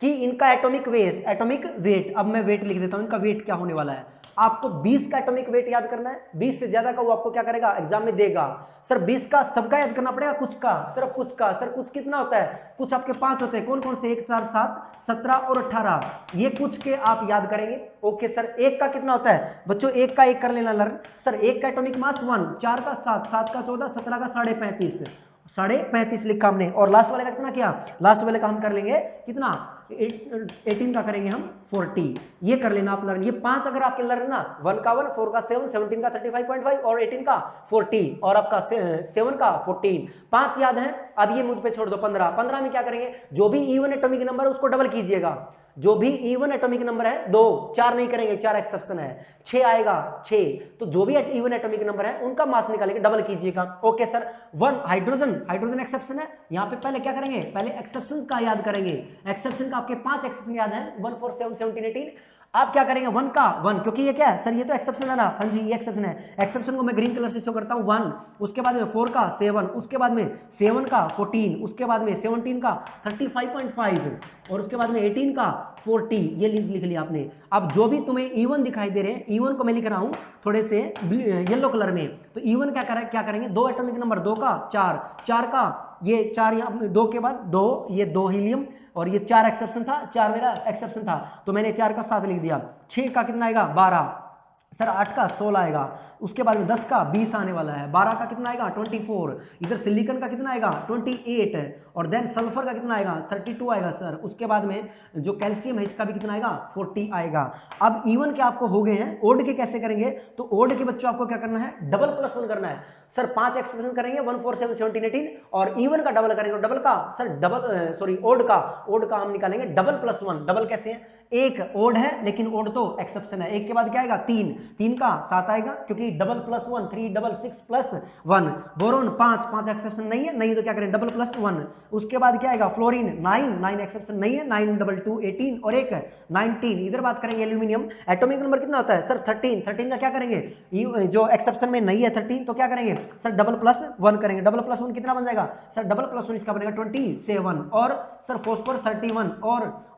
Speaker 2: कि इनका एटॉमिक वेट, अब मैं वेट लिख देता हूं, इनका वेट क्या होने वाला है। आपको 20 का एटॉमिक वेट याद करना है, 20 से ज्यादा का वो आपको क्या करेगा, एग्जाम में देगा। सर 20 का सबका याद करना पड़ेगा, कुछ का, सिर्फ कुछ का। सर कुछ कितना होता है, कुछ आपके 5 होते हैं, कौन कौन से, 1, 4, 7, 17 और 18, ये कुछ के आप याद करेंगे। ओके सर, एक का कितना होता है बच्चों, एक का एक कर लेना लर्न। सर एक का एटॉमिक मास 1, 4 का 7, 7 का 14, 17 का 35.5, 35.5 लिखा हमने। और लास्ट वाले का कितना किया, लास्ट वाले का हम कर लेंगे कितना, 18 का करेंगे हम 40, ये कर लेना आप लर्न। ये 5 अगर आपके लर्न ना, 1 का 1, 4 का 7, 17 का 35.5 और 18 का 40 और आपका 7 का 14, 5 याद है। अब ये मुझ पे छोड़ दो, 15 में क्या करेंगे, जो भी इवन एटॉमिक नंबर है उसको डबल कीजिएगा। जो भी इवन एटॉमिक नंबर है 2, 4 नहीं करेंगे, 4 एक्सेप्शन है, 6 आएगा 6, तो जो भी इवन एटॉमिक नंबर है उनका मास निकालेंगे, डबल कीजिएगा। ओके सर, 1 हाइड्रोजन एक्सेप्शन है, यहाँ पे पहले क्या करेंगे, पहले एक्सेप्शन का याद करेंगे। एक्सेप्शन का आपके 5 एक्सेप्शन याद है, 1 4 7 17 18। आप क्या करेंगे 1 का 1, क्योंकि ये क्या है सर, ये तो एक्सेप्शन है ना, हाँ जी ये एक्सेप्शन है, एक्सेप्शन को मैं ग्रीन कलर से शो करता हूँ 1, उसके बाद में 4 का 7, उसके बाद में 7 का 14, उसके बाद में 17 का 35.5 और उसके बाद में 18 का 40, ये लिख लिया आपने। अब जो भी तुम्हें इवन दिखाई दे रहे हैं, इवन को मैं लिख रहा हूँ थोड़े से येलो कलर में, तो इवन क्या करेंगे, 2 एटॉमिक नंबर, 2 का 4 का ये 4, यहाँ 2 के बाद 2, ये 2 हीलियम, और ये 4 एक्सेप्शन था, 4 मेरा एक्सेप्शन था, तो मैंने 4 का 7 लिख दिया। 6 का कितना आएगा 12, सर 8 का 16 आएगा, उसके बाद में 10 का 20 आने वाला है, 12 का कितना आएगा 24, इधर सिलिकॉन का कितना आएगा 28 है, और देन सल्फर का कितना आएगा 32 आएगा सर, उसके बाद में जो कैल्शियम है इसका भी कितना आएगा 40 आएगा। अब इवन के आपको हो गए हैं, ओड के कैसे करेंगे, तो ओड के बच्चों आपको क्या करना है, डबल प्लस 1 करना है सर, 5 एक्सप्रेशन करेंगे 1 4 7 17 18, और इवन का डबल करेंगे, डबल का सर ओड का हम निकालेंगे डबल प्लस 1। डबल कैसे है, एक ओड है लेकिन ओड तो एक्सेप्शन है, एक के बाद क्या आएगा 3 का 7 आएगा, क्योंकि double plus 1 3 double 6 plus 1, boron 5 exception नहीं है, नहीं तो क्या करें डबल प्लस 1, उसके बाद क्या आएगा फ्लोरीन 9 एक्सेप्शन नहीं है, 9 डबल 2 18 और एक 19। इधर बात करेंगे एल्यूमिनियम, एटॉमिक नंबर कितना होता है सर 13 का क्या करेंगे, जो एक्सेप्शन में नहीं है 13, तो क्या करेंगे सर डबल प्लस 1 करेंगे, डबल प्लस 1 कितना बन जाएगा सर, डबल प्लस 1 इसका बनेगा 27, और सर फॉस्फोरस 31,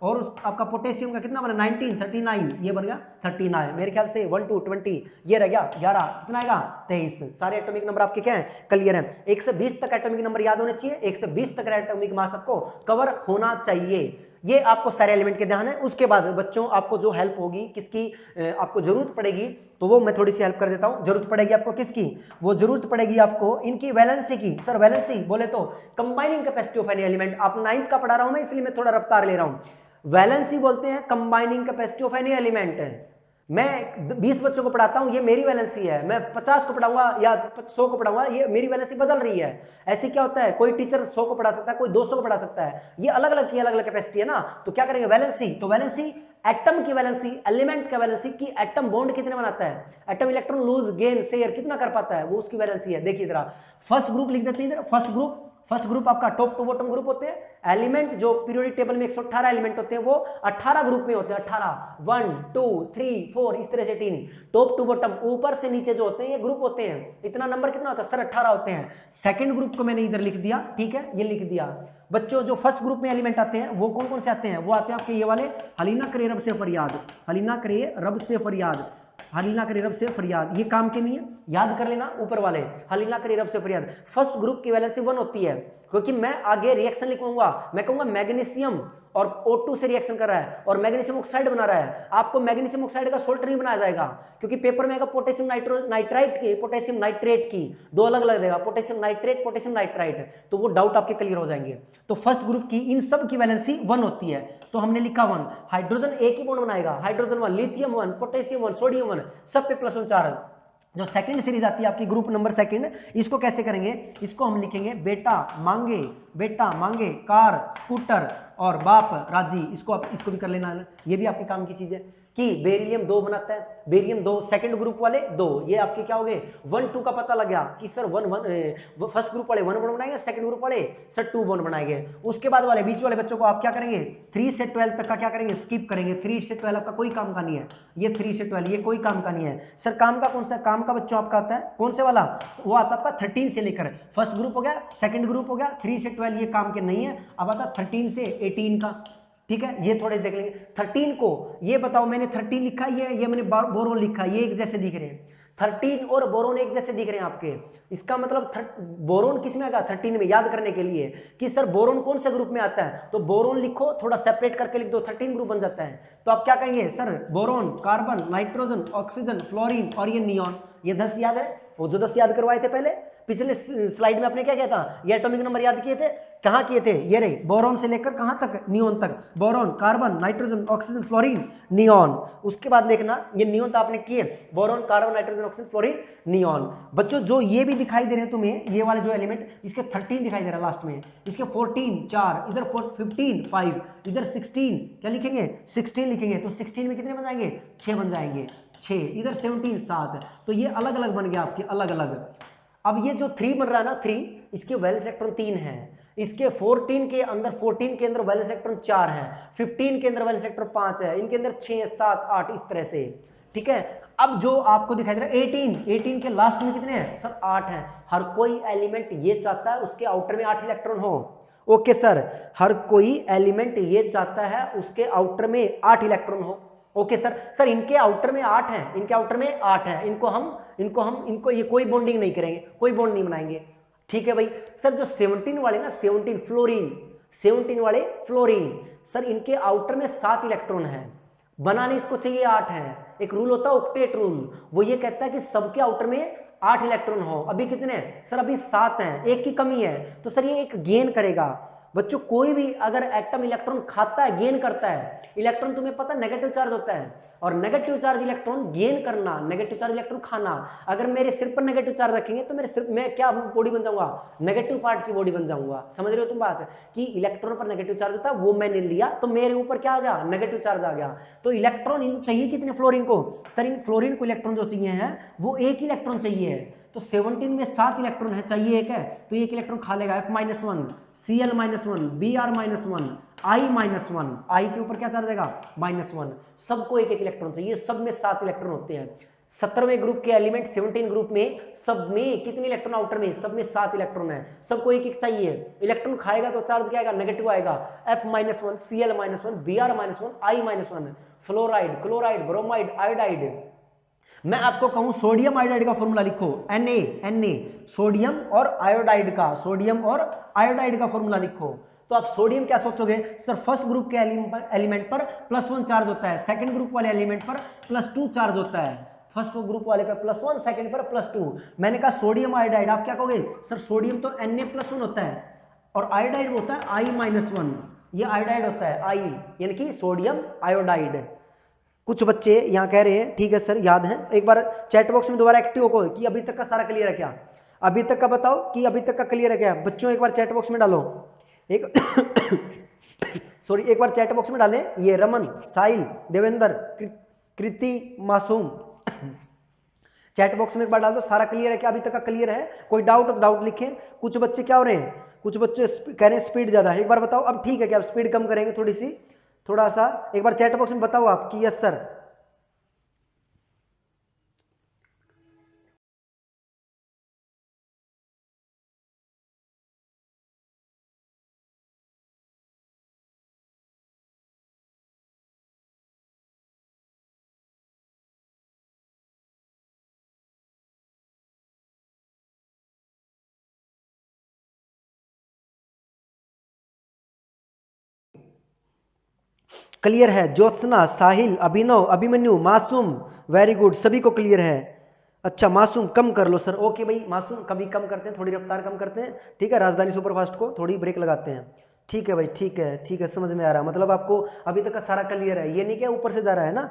Speaker 2: और आपका पोटेशियम का कितना बना 19 39, ये बन गया 39, मेरे ख्याल से 1 2 20, ये रह गया 11, कितना आएगा 23। सारे एटॉमिक नंबर आपके क्या है क्लियर है, 1 से 20 तक एटॉमिक नंबर याद होने चाहिए, 1 से 20 तक एटॉमिक मास आपको कवर होना चाहिए, ये आपको सारे एलिमेंट के ध्यान है। उसके बाद बच्चों आपको जो हेल्प होगी, किसकी आपको जरूरत पड़ेगी, तो वो मैं थोड़ी सी हेल्प कर देता हूं। जरूरत पड़ेगी आपको किसकी, वो जरूरत पड़ेगी आपको इनकी वैलेंसी की। सर वैलेंसी बोले तो combining capacity of any element, आप 9th का पढ़ा रहा हूं मैं, इसलिए मैं थोड़ा रफ्तार ले रहा हूं। वैलेंसी बोलते हैं combining capacity of any element. मैं 20 बच्चों को पढ़ाता हूं, ये मेरी वैलेंसी है, मैं 50 को पढ़ाऊंगा या 100 को पढ़ाऊंगा, ये मेरी वैलेंसी बदल रही है। ऐसे क्या होता है, कोई टीचर 100 को पढ़ा सकता है, कोई 200 को पढ़ा सकता है, ये अलग अलग की अलग अलग कैपेसिटी है ना। तो क्या करेंगे वैलेंसी, तो वैलेंसी एटम की वैलेंसी, एलिमेंट का वैलेंसी कि एटम बॉन्ड कितने बनाता है, atom electron lose gain share कितना कर पाता है, वो उसकी वैलेंसी है। देखिए जरा फर्स्ट ग्रुप लिख देते हैं इधर, फर्स्ट ग्रुप आपका टॉप टू बॉटम ग्रुप होते हैं। एलिमेंट जो पीरियोडिक टेबल में 118 एलिमेंट होते हैं वो 18 ग्रुप में होते हैं, 18 1 2 3 4 इस तरह से 3 टॉप टू बॉटम ऊपर से नीचे जो होते हैं ये ग्रुप होते हैं। इतना नंबर कितना होता है सर 18 होते हैं। सेकंड ग्रुप को मैंने इधर लिख दिया, ठीक है ये लिख दिया। बच्चों जो फर्स्ट ग्रुप में एलिमेंट आते हैं वो कौन कौन से आते हैं, वो आते हैं आपके ये वाले हलीना करे रब से फरियाद, हलीना करे रब से फरियाद, हलीना करे रब से फरियाद, ये काम के नहीं है, याद कर लेना ऊपर वाले हलीना करे रब से फरियाद। फर्स्ट ग्रुप की वैलेंसी 1 होती है, क्योंकि मैं आगे रिएक्शन लिखूंगा, मैं कहूंगा मैग्नीशियम और O2 से रिएक्शन कर रहा है और मैग्नीशियम ऑक्साइड बना रहा है। आपको मैग्नीशियम ऑक्साइड का सोल्ट नहीं बनाया जाएगा, क्योंकि पेपर में आएगा पोटेशियम नाइट्राइट की, पोटेशियम नाइट्रेट की, दो अलग अलग देगा, पोटेशियम नाइट्रेट पोटेशियम नाइट्राइट, तो वो डाउट आपके क्लियर हो जाएंगे। तो फर्स्ट ग्रुप की इन सब की वैलेंसी 1 होती है, तो हमने लिखा 1। हाइड्रोजन एक ही बॉन्ड बनाएगा, हाइड्रोजन 1, लिथियम 1, पोटेशियम 1, सोडियम 1, सब पे +1 4। जो सेकंड सीरीज आती है आपकी ग्रुप नंबर सेकंड, इसको कैसे करेंगे, इसको हम लिखेंगे बेटा मांगे कार स्कूटर और बाप राजी। इसको भी कर लेना, ये भी आपके काम की चीज है कि बेरिलियम 2 बनाता है, बेरिलियम 2 सेकंड ग्रुप वाले 2, ये आपके क्या हो गए 1 2 का पता लग गया कि सर 1 फर्स्ट ग्रुप वाले 1 बॉन्ड बनाएंगे, सेकंड ग्रुप वाले सर 2 बॉन्ड बनाएंगे। उसके बाद वाले बीच वाले बच्चों को आप क्या करेंगे 3 से 12 तक का क्या करेंगे स्किप करेंगे, 3 से 12 आपका कोई काम का नहीं है, ये 3 से 12 ये कोई काम का नहीं है। सर काम का कौन सा काम का बच्चों आपका आता है, कौन से वाला, वो आता है आपका 13 से लेकर, फर्स्ट ग्रुप हो गया, सेकंड ग्रुप हो गया, 3 से 12 ये काम के नहीं है। अब आता 13 से 18 का, ठीक है ये थोड़े देख लेंगे। 13 को ये बताओ, मैंने 13 लिखा, ये मैंने बोरोन लिखा, ये एक जैसे दिख रहे हैं, 13 और बोरोन एक जैसे दिख रहे हैं आपके। इसका मतलब बोरोन किस में आएगा 13 में, याद करने के लिए कि सर बोरोन कौन से ग्रुप में आता है, तो बोरोन लिखो, थोड़ा सेपरेट करके लिख दो, 13 ग्रुप बन जाता है। तो आप क्या कहेंगे sir boron, carbon, nitrogen, oxygen, fluorine और ये नियॉन, ये 10 याद है, वो जो 10 याद करवाए थे पहले, पिछले स्लाइड में आपने क्या किया था, ये एटॉमिक नंबर याद किए थे, कहाँ किए थे, ये रहे, बोरॉन से लेकर कहाँ तक, नियोन तक, boron, carbon, nitrogen, oxygen, fluorine, neon. उसके बाद देखना ये नियोन तो आपने किए, boron, carbon, nitrogen, oxygen, fluorine, neon. बच्चों जो ये भी दिखाई दे रहे हैं तुम्हें, ये वाले जो एलिमेंट, इसके 13 दिखाई दे रहा है लास्ट में, इसके 14 4, इधर 15 5, इधर 16, क्या लिखेंगे 16 लिखेंगे, तो 16 में कितने बन जाएंगे, 6 बन जाएंगे, 6, इधर 17 7, तो ये अलग अलग बन गया आपके, अलग अलग। अब ये जो 3 बन रहा है ना, 3, इसके वैलेंस इलेक्ट्रॉन 3 है, इसके 14 के अंदर, 14 के अंदर वैलेंस इलेक्ट्रॉन 4 है, 15 के अंदर वैलेंस इलेक्ट्रॉन 5 है, इनके अंदर 6 7 8 इस तरह से, ठीक है। अब जो आपको दिखाई दे रहा है 18 के लास्ट में कितने हैं सर, 8 हैं। हर कोई एलिमेंट ये चाहता है उसके आउटर में 8 इलेक्ट्रॉन हो, ओके सर, हर कोई एलिमेंट ये चाहता है उसके आउटर में 8 इलेक्ट्रॉन हो, ओके सर। सर इनके आउटर में 8 हैं, इनके आउटर में 8 हैं, इनको ये कोई बॉन्डिंग नहीं करेंगे, कोई बॉन्ड नहीं बनाएंगे, ठीक है भाई। सर जो 17 वाले ना, 17 फ्लोरीन, 17 वाले फ्लोरीन, सर इनके आउटर में 7 इलेक्ट्रॉन है, बनाने इसको चाहिए 8 है। एक रूल होता है ऑक्टेट रूल, वो ये कहता है कि सबके आउटर में 8 इलेक्ट्रॉन हो। अभी कितने हैं सर, अभी 7 हैं, एक की कमी है, तो सर ये एक गेन करेगा। बच्चों कोई भी अगर एटम इलेक्ट्रॉन खाता है, गेन करता है, इलेक्ट्रॉन तुम्हें पता नेगेटिव चार्ज होता है, और नेगेटिव चार्ज इलेक्ट्रॉन गेन करना, नेगेटिव चार्ज इलेक्ट्रॉन खाना। अगर मेरे सिर पर नेगेटिव चार्ज रखेंगे तो मेरे सिर मैं क्या बॉडी बन जाऊंगा, नेगेटिव पार्ट की बॉडी बन जाऊंगा। समझ रहे हो तुम बात, कि इलेक्ट्रॉन पर नेगेटिव चार्ज होता है, वो मैंने लिया तो मेरे ऊपर क्या आ गया, नेगेटिव चार्ज आ गया। तो इलेक्ट्रॉन इन चाहिए कितने फ्लोरीन को, सर इन फ्लोरीन को इलेक्ट्रॉन जो चाहिए है वो एक इलेक्ट्रॉन चाहिए, तो 17 में 7 इलेक्ट्रॉन है, चाहिए एक है, तो एक इलेक्ट्रॉन खा लेगा, F-1, Cl-1, Br-1, I-1, I के ऊपर क्या चार्ज आएगा, -1। सबको एक एक इलेक्ट्रॉन चाहिए, सब में 7 इलेक्ट्रॉन होते हैं। 17वें ग्रुप के एलिमेंट 17 ग्रुप में सब में कितने इलेक्ट्रॉन आउटर में, सब में 7 इलेक्ट्रॉन है, सबको एक एक चाहिए। इलेक्ट्रॉन खाएगा तो चार्ज क्या आएगा, नेगेटिव आएगा, F-1, Cl-1, Br-1, I-1, fluoride, chloride, bromide, iodide. मैं आपको कहूं सोडियम आयोडाइड का फॉर्मूला लिखो, Na सोडियम और आयोडाइड का, सोडियम और आयोडाइड का फॉर्मूला लिखो। तो आप सोडियम क्या सोचोगे सर, फर्स्ट ग्रुप के एलिमेंट पर +1 चार्ज होता है, सेकंड ग्रुप वाले एलिमेंट पर +2 चार्ज होता है, फर्स्ट ग्रुप वाले पर +1, सेकंड पर +2। मैंने कहा सोडियम आयोडाइड, आप क्या कहोगे सर, सोडियम तो Na+1 होता है और आयोडाइड होता है I-1, ये आयोडाइड होता है I, यानी कि सोडियम आयोडाइड। कुछ बच्चे यहाँ कह रहे हैं ठीक है सर याद है, एक बार चैट बॉक्स में दोबारा एक्टिव हो कि अभी तक का सारा क्लियर है क्या, अभी तक का बताओ कि अभी तक का क्लियर है क्या बच्चों, एक बार चैट बॉक्स में डालो एक सॉरी एक बार चैट बॉक्स में डालें, ये रमन, साहिल, देवेंद्र, कृति, मासूम चैट बॉक्स में एक बार डाल दो सारा क्लियर है क्या, अभी तक का क्लियर है, कोई डाउट हो डाउट लिखें। कुछ बच्चे क्या हो रहे हैं, कुछ बच्चे कह रहे हैं स्पीड ज्यादा है, एक बार बताओ अब ठीक है क्या, स्पीड कम करेंगे थोड़ी सी, थोड़ा सा एक बार चैट बॉक्स में बताओ आप कि यस सर। क्लियर है, ज्योत्सना, साहिल, अभिनव, अभिमन्यु, मासूम, वेरी गुड, सभी को क्लियर है। अच्छा मासूम कम कर लो सर, ओके भाई मासूम कभी कम करते हैं, थोड़ी रफ्तार कम करते हैं, ठीक है, राजधानी सुपरफास्ट को थोड़ी ब्रेक लगाते हैं, ठीक है भाई, ठीक है ठीक है, समझ में आ रहा है, मतलब आपको अभी तक का सारा क्लियर है, ये नहीं क्या ऊपर से जा रहा है ना।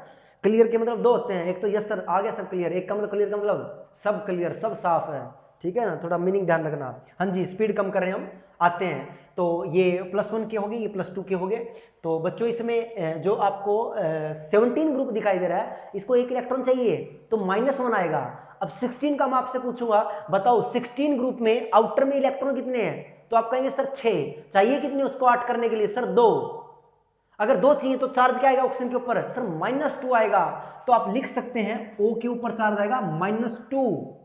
Speaker 2: क्लियर के मतलब 2 होते हैं, एक तो यस सर आ गया सब क्लियर, एक का मतलब क्लियर का मतलब सब क्लियर, सब साफ है, ठीक है ना, थोड़ा मीनिंग ध्यान रखना। हाँ जी स्पीड कम कर रहे हैं हम, आते हैं, तो ये +1 के हो गए, ये +2 के हो गए। तो बच्चों इसमें जो आपको 17 ग्रुप दिखाई दे रहा है, इसको एक इलेक्ट्रॉन चाहिए तो -1 आएगा। अब 16 का मैं आपसे पूछूंगा, बताओ 16 ग्रुप में आउटर में इलेक्ट्रॉन कितने हैं, तो आप कहेंगे सर 6, चाहिए कितने उसको 8 करने के लिए, सर 2। अगर 2 चाहिए तो चार्ज क्या आएगा ऑक्सीजन के ऊपर, सर -2 आएगा, तो आप लिख सकते हैं O के ऊपर चार्ज आएगा -2,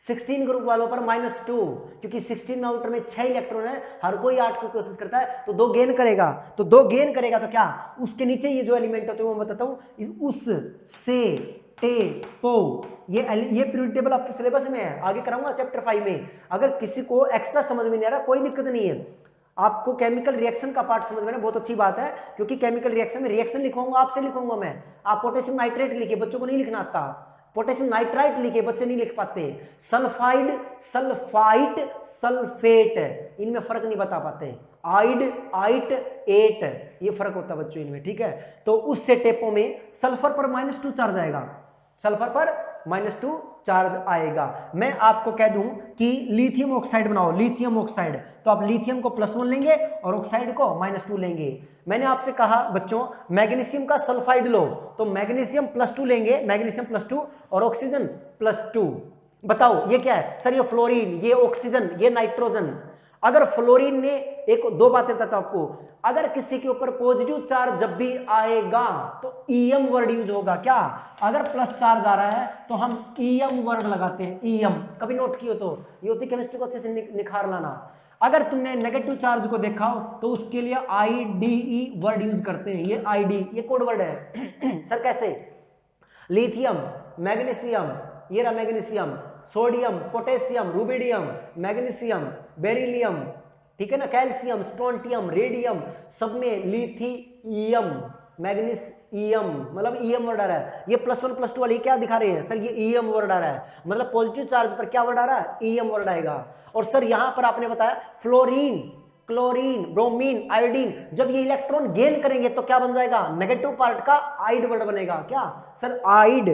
Speaker 2: 16 ग्रुप वालों पर -2, क्योंकि 16 आउटर में 6 इलेक्ट्रॉन है, हर कोई 8 की कोशिश करता है, तो 2 गेन करेगा, तो 2 गेन करेगा तो क्या, उसके नीचे ये जो एलिमेंट होते हैं वो मैं बताता हूं, उस से टे पो, ये पीरियड टेबल आपके सिलेबस में है, आगे कराऊंगा चैप्टर 5 में। अगर किसी को एक्स्ट्रा समझ में नहीं आ रहा कोई दिक्कत नहीं है, आपको केमिकल रिएक्शन का पार्ट समझ में ना बहुत अच्छी बात है, क्योंकि केमिकल रिएक्शन में रिएक्शन लिखवाऊंगा, आपसे लिखवाऊंगा मैं, आप पोटेशियम नाइट्रेट लिखिए, बच्चों को नहीं लिखना आता, पोटेशियम नाइट्राइट लिखे, बच्चे नहीं लिख पाते। सल्फाइड, सल्फाइट, सल्फेट, इनमें फर्क नहीं बता पाते। आइड, आइट, एट, ये फर्क होता है बच्चों इनमें, ठीक है। तो उस सेटेपो में सल्फर पर -2 चार्ज आएगा, सल्फर पर -2 चार्ज आएगा। मैं आपको कह दूं कि लिथियम ऑक्साइड बनाओ, लिथियम ऑक्साइड, तो आप लिथियम को +1 लेंगे और ऑक्साइड को -2 लेंगे। मैंने आपसे कहा बच्चों मैग्नीशियम का सल्फाइड लो, तो मैग्नीशियम +2 लेंगे, मैग्नीशियम +2 और ऑक्सीजन +2। बताओ ये क्या है सर? ये फ्लोरीन, ये ऑक्सीजन, ये नाइट्रोजन। अगर फ्लोरीन ने दो बातें बताता हूं आपको, अगर किसी के ऊपर पॉजिटिव चार्ज जब भी आएगा तो ईएम वर्ड यूज होगा। क्या? अगर प्लस चार्ज आ रहा है तो हम ईएम वर्ड लगाते हैं, ईएम। कभी नोट किए तो ये होती केमिस्ट्री को अच्छे से निखार लाना। अगर तुमने नेगेटिव चार्ज को देखा हो तो उसके लिए आईडीई वर्ड यूज करते हैं, ये आईडी, ये कोड वर्ड है। सर कैसे? लिथियम, मैग्नीशियम, ये रहा magnesium, sodium, potassium, rubidium, magnesium, beryllium, ठीक है ना, कैल्शियम, स्ट्रोंटियम, रेडियम, सब में लिथियम, मैग्नीशियम, मतलब ईएम वर्ड आ रहा है। ये +1 +2 वाली क्या दिखा रहे हैं सर? ये ईएम वर्ड आ रहा है, मतलब पॉजिटिव चार्ज पर क्या वर्ड आ रहा है? ईएम वर्ड आएगा। और सर यहां पर आपने बताया फ्लोरीन, क्लोरीन, ब्रोमीन, आयोडीन, जब ये इलेक्ट्रॉन गेन करेंगे तो क्या बन जाएगा? नेगेटिव पार्ट का आइड वर्ड बनेगा। क्या सर? आइड।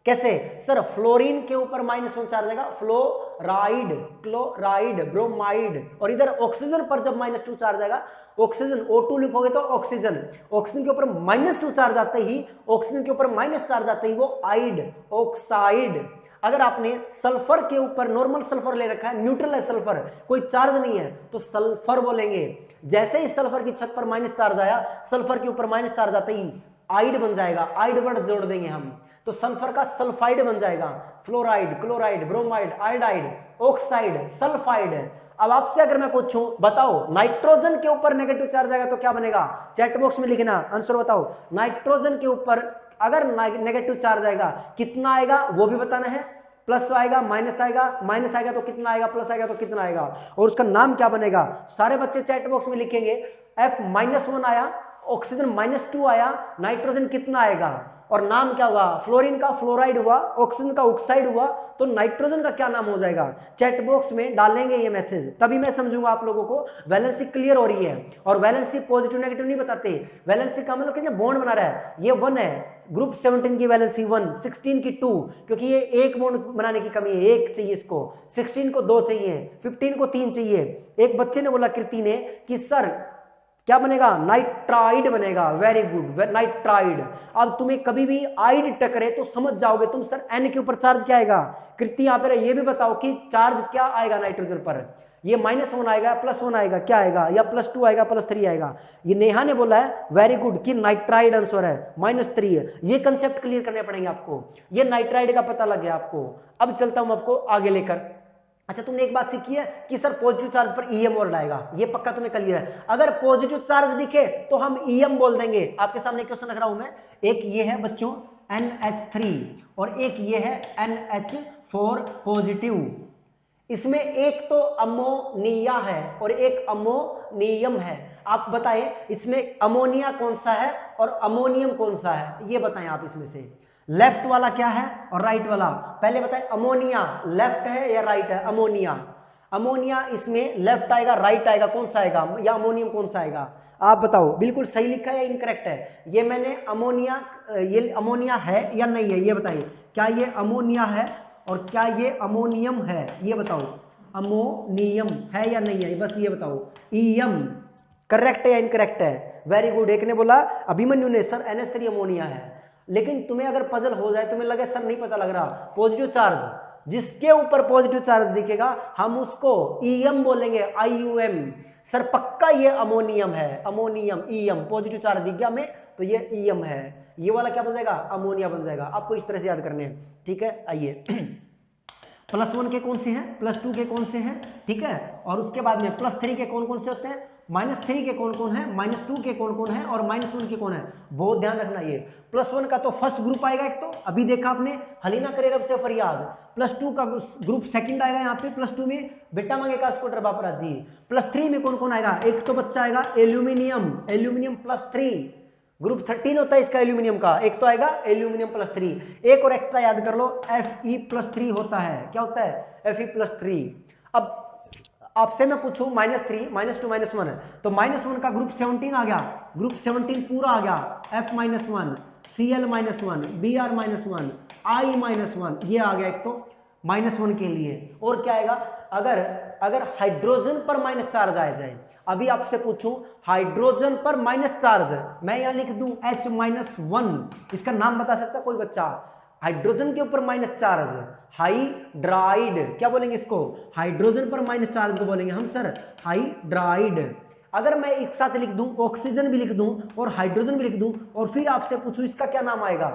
Speaker 2: कैसे सर? फ्लोरीन के ऊपर -1 चार्ज आएगा, फ्लोराइड, क्लोराइड, ब्रोमाइड, और इधर ऑक्सीजन पर जब -2 चार्ज आएगा, ऑक्सीजन O2 लिखोगे तो ऑक्सीजन, ऑक्सीजन के ऊपर -2 चार्ज आते ही, ऑक्सीजन के ऊपर माइनस चार्ज आते ही वो आइड, ऑक्साइड। अगर आपने सल्फर के ऊपर नॉर्मल सल्फर ले रखा है, न्यूट्रल है सल्फर, कोई चार्ज नहीं है, तो सल्फर बोलेंगे। जैसे ही सल्फर की छत पर माइनस चार्ज आया, सल्फर के ऊपर माइनस चार्ज आते ही आइड बन जाएगा, आइड वर्ड जोड़ देंगे हम, तो सल्फर का सल्फाइड बन जाएगा। Fluoride, chloride, bromide, iodide, oxide, sulphide. अब आपसे अगर मैं पूछूं बताओ नाइट्रोजन के ऊपर नेगेटिव चार्ज आएगा तो क्या बनेगा? चैट बॉक्स में लिखना आंसर बताओ। नाइट्रोजन के ऊपर अगर नेगेटिव चार्ज आएगा कितना आएगा वो भी बताना है। प्लस आएगा, माइनस आएगा, माइनस आएगा तो कितना आएगा, प्लस आएगा तो कितना आएगा, और उसका नाम क्या बनेगा? सारे बच्चे चैट बॉक्स में लिखेंगे। F-1 आया, ऑक्सीजन -2 आया, नाइट्रोजन कितना आएगा और नाम क्या हुआ? फ्लोरीन का फ्लोराइड हुआ, ऑक्सीजन का ऑक्साइड हुआ, तो नाइट्रोजन का क्या नाम हो जाएगा? चैट बॉक्स में डालेंगे ये मैसेज, तभी मैं समझूंगा आप लोगों को वैलेंसी क्लियर हो रही है। और वैलेंसी पॉजिटिव नेगेटिव नहीं बताते, वैलेंसी का मतलब कितना बॉन्ड बना रहा है, ये 1 है, ग्रुप 17 की वैलेंसी 1, 16 की 2, क्योंकि ये एक बॉन्ड बनाने की कमी है, एक चाहिए इसको, 16 को 2 चाहिए, 15 को 3 चाहिए। एक बच्चे ने बोला कृति ने कि सर क्या बनेगा? नाइट्राइड बनेगा। Very good, nitride. अब तुम्हें कभी भी आइड टकरे तो समझ जाओगे तुम सर N के ऊपर चार्ज क्या आएगा। कृति यहाँ पे ये भी बताओ कि चार्ज क्या आएगा नाइट्रोजन पर? ये -1 आएगा, +1 आएगा, क्या आएगा? या +2 आएगा, +3 आएगा? ये नेहा ने बोला है वेरी गुड कि नाइट्राइड आंसर है, -3 है। ये कंसेप्ट क्लियर करने पड़ेंगे आपको। ये नाइट्राइड का पता लग गया आपको। अब चलता हूं आपको आगे लेकर। अच्छा तुमने एक बात सीखी है कि सर पॉजिटिव चार्ज पर ईएम वर्ड आएगा, ये पक्का तुम्हें क्लियर है। अगर पॉजिटिव चार्ज दिखे तो हम ईएम बोल देंगे। आपके सामने क्वेश्चन रख रहा हूं मैं, एक ये है बच्चों NH3 और एक ये है NH4 पॉजिटिव। इसमें एक तो अमोनिया है और एक अमोनियम है। आप बताएं इसमें अमोनिया कौन सा है और अमोनियम कौन सा है, ये बताएं आप इसमें से। लेफ्ट वाला क्या है और राइट वाला? पहले बताएं अमोनिया लेफ्ट है या राइट है? अमोनिया, अमोनिया इसमें लेफ्ट आएगा, राइट आएगा, कौन सा आएगा? या अमोनियम कौन सा आएगा? आप बताओ बिल्कुल सही लिखा है या इनकरेक्ट है? ये मैंने अमोनिया, ये अमोनिया है या नहीं है ये बताइए। क्या ये अमोनिया है और क्या ये अमोनियम है? ये बताओ अमोनियम है या नहीं है, बस ये बताओ। ईएम करेक्ट है या इनकरेक्ट है? Very good. एक ने बोला अभिमन्यु ने सर NH3 अमोनिया है। लेकिन तुम्हें अगर पजल हो जाए, तुम्हें लगे सर नहीं पता लग रहा, पॉजिटिव चार्ज जिसके ऊपर पॉजिटिव चार्ज दिखेगा हम उसको ईएम बोलेंगे, IUM। सर पक्का ये अमोनियम है, अमोनियम, ईएम, पॉजिटिव चार्ज दिख गया हमें तो ये ईएम है। ये वाला क्या बन जाएगा? अमोनिया बन जाएगा। आपको इस तरह से याद करने हैं, ठीक है। आइए +1 के कौन से हैं, +2 के कौन से हैं, ठीक है, और उसके बाद में +3 के कौन कौन से होते हैं, -3 के कौन कौन है, -2 के कौन कौन है और -1 के कौन है। बहुत ध्यान रखना। ये +1 का तो फर्स्ट ग्रुप आएगा एक, तो अभी देखा आपने हलीना करे रब से फरियाद। +2 का ग्रुप सेकंड आएगा यहाँ पे, +2 में बेटा मांगे का स्कूटर बापराज जी। +3 में कौन कौन आएगा? एक तो बच्चा आएगा एल्यूमिनियम, एल्यूमिनियम +3, ग्रुप 13 होता है इसका एल्यूमिनियम का, एक तो आएगा एल्यूमिनियम +3, एक और एक्स्ट्रा याद कर लो Fe+3 होता है। क्या होता है? Fe+3। अब आपसे मैं पूछूं -3 -2 -1 तो -1 का ग्रुप 17 आ गया, ग्रुप 17 पूरा आ गया, F-1 Cl-1 Br-1 I-1 ये आ गया एक तो -1 के लिए। और क्या आएगा? अगर हाइड्रोजन पर माइनस चार्ज आ जाए, अभी आपसे पूछूं हाइड्रोजन पर माइनस चार्ज, मैं यहां लिख दूं H-1, इसका नाम बता सकता कोई बच्चा? हाइड्रोजन के ऊपर माइनस चार्ज, हाइड्राइड, क्या बोलेंगे इसको? हाइड्रोजन पर माइनस चार्ज को बोलेंगे हम सर हाइड्राइड। अगर मैं एक साथ लिख दूं, ऑक्सीजन भी लिख दूं और हाइड्रोजन भी लिख दूं और फिर आपसे पूछूं इसका क्या नाम आएगा?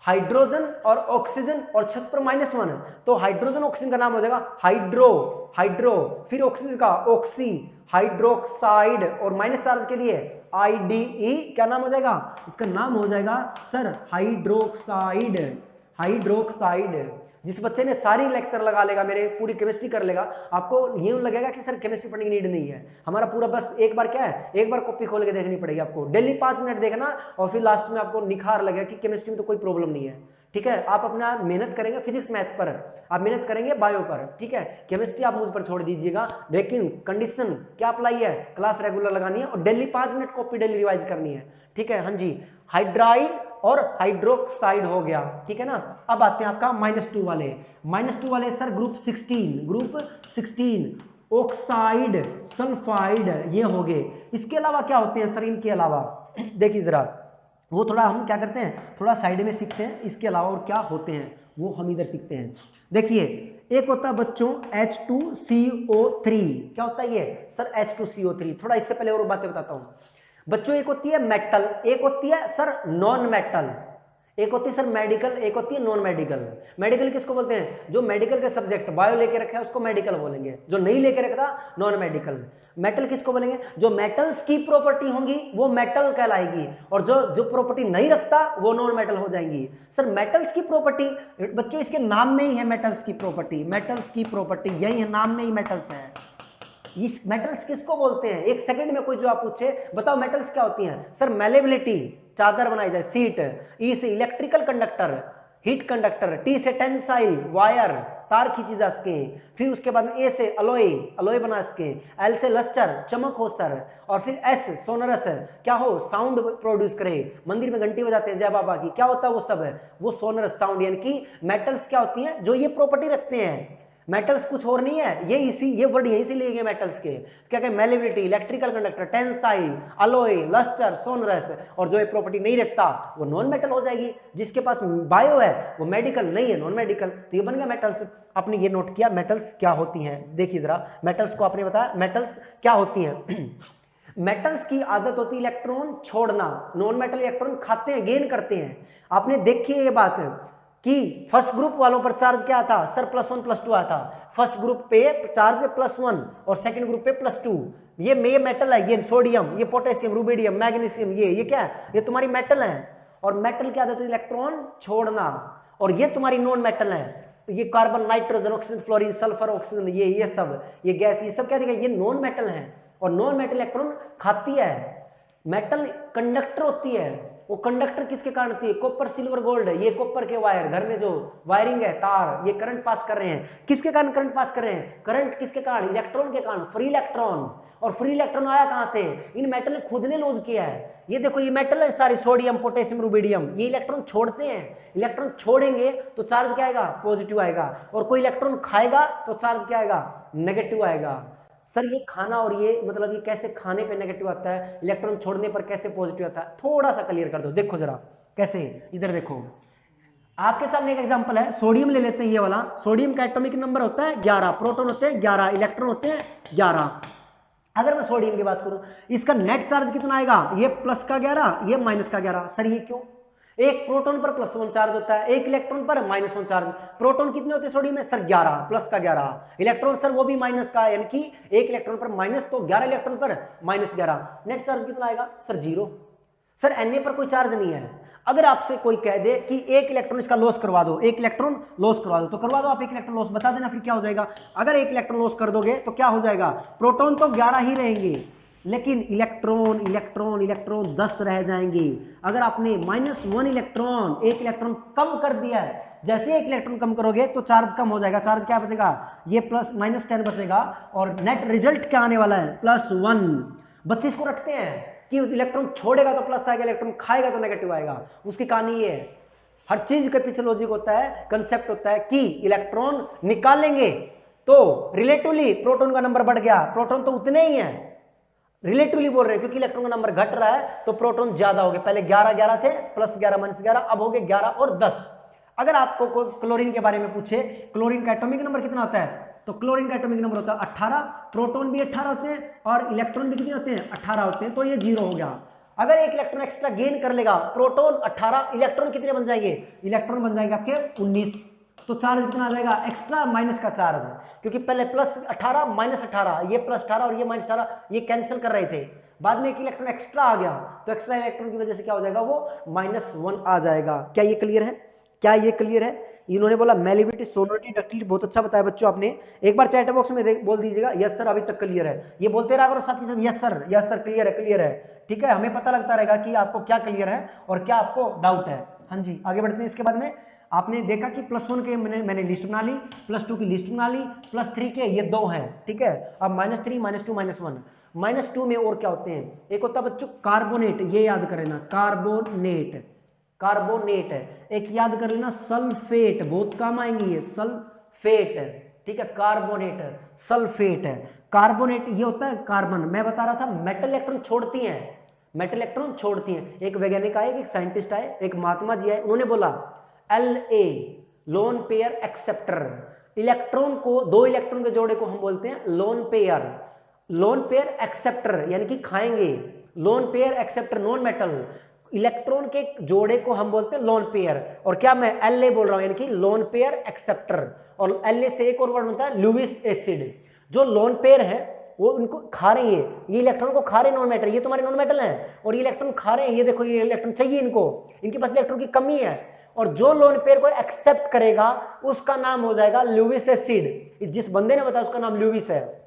Speaker 2: हाइड्रोजन और ऑक्सीजन और छत पर -1, तो हाइड्रोजन ऑक्सीजन का नाम हो जाएगा हाइड्रो, फिर ऑक्सीजन का ऑक्सी, हाइड्रोक्साइड और माइनस चार्ज के लिए IDE, क्या नाम हो जाएगा? इसका नाम हो जाएगा सर हाइड्रोक्साइड। जिस बच्चे ने सारी लेक्चर लगा लेगा मेरे, पूरी केमिस्ट्री कर लेगा, आपको ये लगेगा कि सर केमिस्ट्री पढ़ने की नीड नहीं है। हमारा पूरा बस एक बार क्या है, एक बार कॉपी खोल के देखनी पड़ेगी आपको, डेली 5 मिनट देखना और फिर लास्ट में आपको निखार लगेगा कि केमिस्ट्री में तो कोई प्रॉब्लम नहीं है। ठीक है, आप अपना मेहनत करेंगे फिजिक्स मैथ पर, आप मेहनत करेंगे बायो पर, ठीक है, केमिस्ट्री आप मुझ पर छोड़ दीजिएगा। लेकिन कंडीशन क्या अप्लाई है? क्लास रेगुलर लगानी है और daily 5 minute copy daily revise करनी है। ठीक है, हाँ जी, हाइड्राइड और हाइड्रोक्साइड हो गया, ठीक है ना। अब आते हैं आपका -2 वाले सर ग्रुप 16 ऑक्साइड सल्फाइड, ये हो गए। इसके अलावा क्या होते हैं सर? इनके अलावा देखिए जरा, वो थोड़ा हम क्या करते हैं, थोड़ा साइड में सीखते हैं, इसके अलावा और क्या होते हैं वो हम इधर सीखते हैं। देखिए, एक होता है बच्चों H2CO3, क्या होता है ये सर? H2CO3। थोड़ा इससे पहले और बातें बताता हूं बच्चों। एक होती है मेटल, एक होती है सर नॉन मेटल, एक होती है सर मेडिकल, एक होती है नॉन मेडिकल। मेडिकल किसको बोलते हैं? जो मेडिकल के सब्जेक्ट बायो लेके रखा है उसको मेडिकल बोलेंगे, जो नहीं लेके रखता नॉन मेडिकल। मेटल किसको बोलेंगे? जो मेटल्स की प्रॉपर्टी होंगी वो मेटल कहलाएगी, और जो प्रॉपर्टी नहीं रखता वो नॉन मेटल हो जाएंगी। सर मेटल्स की प्रॉपर्टी बच्चों इसके नाम में ही है, मेटल्स की प्रॉपर्टी यही है, नाम में ही मेटल्स है। इस मेटल्स किसको बोलते हैं? एक सेकंड में कोई जो आप पूछे बताओ मेटल्स क्या होती हैं? सर मेलेबिलिटी, चादर बनाई जाए, सीट, ई से electrical conductor, heat conductor, T से टेंसाइल वायर, तार खींची जा सके, फिर उसके बाद में ए से अलोय बना सके, एल से लस्टर, चमक हो सर, और फिर एस सोनरस, क्या हो? साउंड प्रोड्यूस करे। मंदिर में घंटी बजाते हैं जय बाबा की, क्या होता है वो सब है? वो सोनरस साउंड। यानी कि मेटल्स क्या होती हैं? जो ये प्रॉपर्टी रखते हैं। मेटल्स कुछ और नहीं है, ये वर्ड यहीं से लिए गए मेटल्स के। क्या क्या? Malleability, electrical conductor, tensile, alloy, lustre, sonorous, और जो ये प्रॉपर्टी नहीं रखता वो नॉन मेटल हो जाएगी। जिसके पास बायो है वो मेडिकल, नहीं है नॉन मेडिकल, तो ये बन गया मेटल्स। आपने ये नोट किया मेटल्स क्या होती हैं। देखिए जरा, मेटल्स को आपने बताया मेटल्स क्या होती हैं। मेटल्स की आदत होती है इलेक्ट्रॉन छोड़ना, नॉन मेटल इलेक्ट्रॉन खाते हैं, गेन करते हैं। आपने देखी है ये बात कि फर्स्ट ग्रुप वालों पर चार्ज क्या था सर? +1 +2 आया था। फर्स्ट ग्रुप पे चार्ज +1 और सेकंड ग्रुप पे +2। ये मेटल है, ये सोडियम, ये पोटेशियम, रुबिडियम, मैग्नीशियम, ये क्या है? ये तुम्हारी मेटल है। और मेटल की आदत है इलेक्ट्रॉन छोड़ना, और ये तुम्हारी नॉन मेटल है। तो ये carbon, nitrogen, oxygen, fluorine, sulphur, oxygen, ये सब, ये गैस, ये सब क्या दिखा? ये नॉन मेटल है। और नॉन मेटल इलेक्ट्रॉन खाती है। मेटल कंडक्टर होती है, वो कंडक्टर किसके कारण होती है? Copper, silver, gold. ये कॉपर के वायर, घर में जो वायरिंग है, तार, ये करंट पास कर रहे हैं। किसके कारण करंट पास कर रहे हैं? करंट किसके कारण? इलेक्ट्रॉन के कारण, फ्री इलेक्ट्रॉन। और फ्री इलेक्ट्रॉन आया कहां से? इन मेटल ने खुद ने लॉन्च किया है। ये देखो, ये मेटल है सारी, सोडियम, पोटेशियम, रुबिडियम, ये इलेक्ट्रॉन छोड़ते हैं। इलेक्ट्रॉन छोड़ेंगे तो चार्ज क्या आएगा? पॉजिटिव आएगा। और कोई इलेक्ट्रॉन खाएगा तो चार्ज क्या आएगा? नेगेटिव आएगा। सर ये खाना और ये मतलब ये कैसे खाने पे नेगेटिव आता है, इलेक्ट्रॉन छोड़ने पर कैसे पॉजिटिव आता है? थोड़ा सा क्लियर कर दो। देखो जरा कैसे, इधर देखो, आपके सामने एक एग्जांपल है, सोडियम ले लेते हैं। ये वाला सोडियम का एटॉमिक नंबर होता है 11, प्रोटॉन होते हैं 11, इलेक्ट्रॉन होते हैं 11। अगर मैं सोडियम की बात करूं, इसका नेट चार्ज कितना आएगा? ये +11, ये -11। सर ये क्यों? एक प्रोटॉन पर +1 चार्ज होता है, एक इलेक्ट्रॉन पर -1 चार्ज। प्रोटॉन कितने होते हैं सोडियम में? सर 11, +11। इलेक्ट्रॉन सर वो भी माइनस का, यानी कि एक इलेक्ट्रॉन पर माइनस, तो 11 इलेक्ट्रॉन पर -11। नेट चार्ज कितना आएगा? सर 0। सर Na पर कोई चार्ज नहीं है। अगर आपसे कोई कह दे कि एक इलेक्ट्रॉन इसका लॉस करवा दो, एक इलेक्ट्रॉन लॉस करवा दो, तो करवा दो आप एक इलेक्ट्रॉन लॉस, बता देना फिर क्या हो जाएगा। अगर एक इलेक्ट्रॉन लॉस कर दोगे तो क्या हो जाएगा? प्रोटॉन तो 11 ही रहेंगे, लेकिन इलेक्ट्रॉन इलेक्ट्रॉन इलेक्ट्रॉन 10 रह जाएंगे। अगर आपने -1 इलेक्ट्रॉन, एक इलेक्ट्रॉन कम कर दिया है, जैसे एक इलेक्ट्रॉन कम करोगे तो चार्ज कम हो जाएगा, चार्ज क्या बचेगा, ये -10 बचेगा और नेट रिजल्ट क्या आने वाला है, +1। बच्चे इसको रखते हैं कि इलेक्ट्रॉन छोड़ेगा तो प्लस आएगा, इलेक्ट्रॉन खाएगा तो नेगेटिव आएगा। उसकी कहानी ये है, हर चीज के पीछे लॉजिक होता है, कंसेप्ट होता है कि इलेक्ट्रॉन निकालेंगे तो रिलेटिवली प्रोटॉन का नंबर बढ़ गया, प्रोटॉन तो उतने ही हैं, रिलेटिवली बोल रहे हैं क्योंकि इलेक्ट्रॉन का नंबर घट रहा है तो प्रोटॉन ज्यादा हो गए। पहले 11 थे, +11 -11, अब हो गए 11 और 10। अगर आपको क्लोरीन के बारे में पूछे, क्लोरीन का एटॉमिक नंबर कितना होता है, तो क्लोरीन का एटॉमिक नंबर होता है 18, प्रोटॉन भी 18 होते हैं और इलेक्ट्रॉन भी कितने होते हैं, 18 होते हैं, तो ये 0 हो गया। अगर एक इलेक्ट्रॉन एक्स्ट्रा गेन कर लेगा, प्रोटॉन 18, इलेक्ट्रॉन कितने बन जाएंगे, इलेक्ट्रॉन बन जाएगा आपके 19, तो चार्ज कितना आ जाएगा, एक्स्ट्रा माइनस का चार्ज, क्योंकि पहले +18 -18, ये +18 और ये -18 ये कैंसिल कर रहे थे, बाद में एक इलेक्ट्रॉन एक्स्ट्रा आ गया तो एक्स्ट्रा इलेक्ट्रॉन की वजह से क्या हो जाएगा, वो -1 आ जाएगा। क्या ये क्लियर है, क्या ये क्लियर है। इन्होंने बोला मेलिबिलिटी, सोनोरिटी, डक्टिलिटी, बहुत अच्छा बताया बच्चों आपने। एक बार चैट बॉक्स में बोल दीजिएगा यस सर अभी तक क्लियर है, ये बोलते रहा करो साथी सब, यस सर क्लियर है, क्लियर है, ठीक है, हमें पता लगता रहेगा कि आपको क्या क्लियर है और क्या आपको डाउट है। हाँ जी, आगे बढ़ते हैं। इसके बाद में आपने देखा कि +1 के मैंने लिस्ट बना ली, +2 की लिस्ट बना ली, +3 के ये 2 हैं, ठीक है। अब -3 -2 -1, -2 में और क्या होते हैं, एक होता है बच्चों कार्बोनेट, ये याद कर लेना, कार्बोनेट, कार्बोनेट है, एक याद कर लेना सल्फेट, बहुत काम आएंगे ये, सल्फेट, ठीक है, कार्बोनेट सल्फेट है। कार्बोनेट ये होता है कार्बन, मैं बता रहा था मेटल इलेक्ट्रॉन छोड़ती हैं, मेटल इलेक्ट्रॉन छोड़ती हैं। एक वैज्ञानिक आए, एक साइंटिस्ट आए, एक महात्मा जी आए, उन्होंने बोला La lone pair acceptor, electron को, 2 इलेक्ट्रॉन के जोड़े को हम बोलते हैं lone pair, lone pair acceptor यानी कि खाएंगे, lone pair acceptor non metal, electron के जोड़े को हम बोलते हैं लोन पेयर। और क्या मैं La बोल रहा हूं, यानी कि लोन पेयर एक्सेप्टर, और La से एक और वर्ड बनता है लुईस एसिड। जो लोन पेयर है वो उनको खा रही है, ये इलेक्ट्रॉन को खा रहे नॉन मेटल, ये तुम्हारे नॉन मेटल हैं और ये इलेक्ट्रॉन खा रहे हैं, ये देखो ये इलेक्ट्रॉन चाहिए इनको, इनके पास इलेक्ट्रॉन की कमी है, और जो लोन पेयर को एक्सेप्ट करेगा उसका नाम हो जाएगा लुईस एसिड। जिस बंदे ने बताया उसका नाम लुईस है,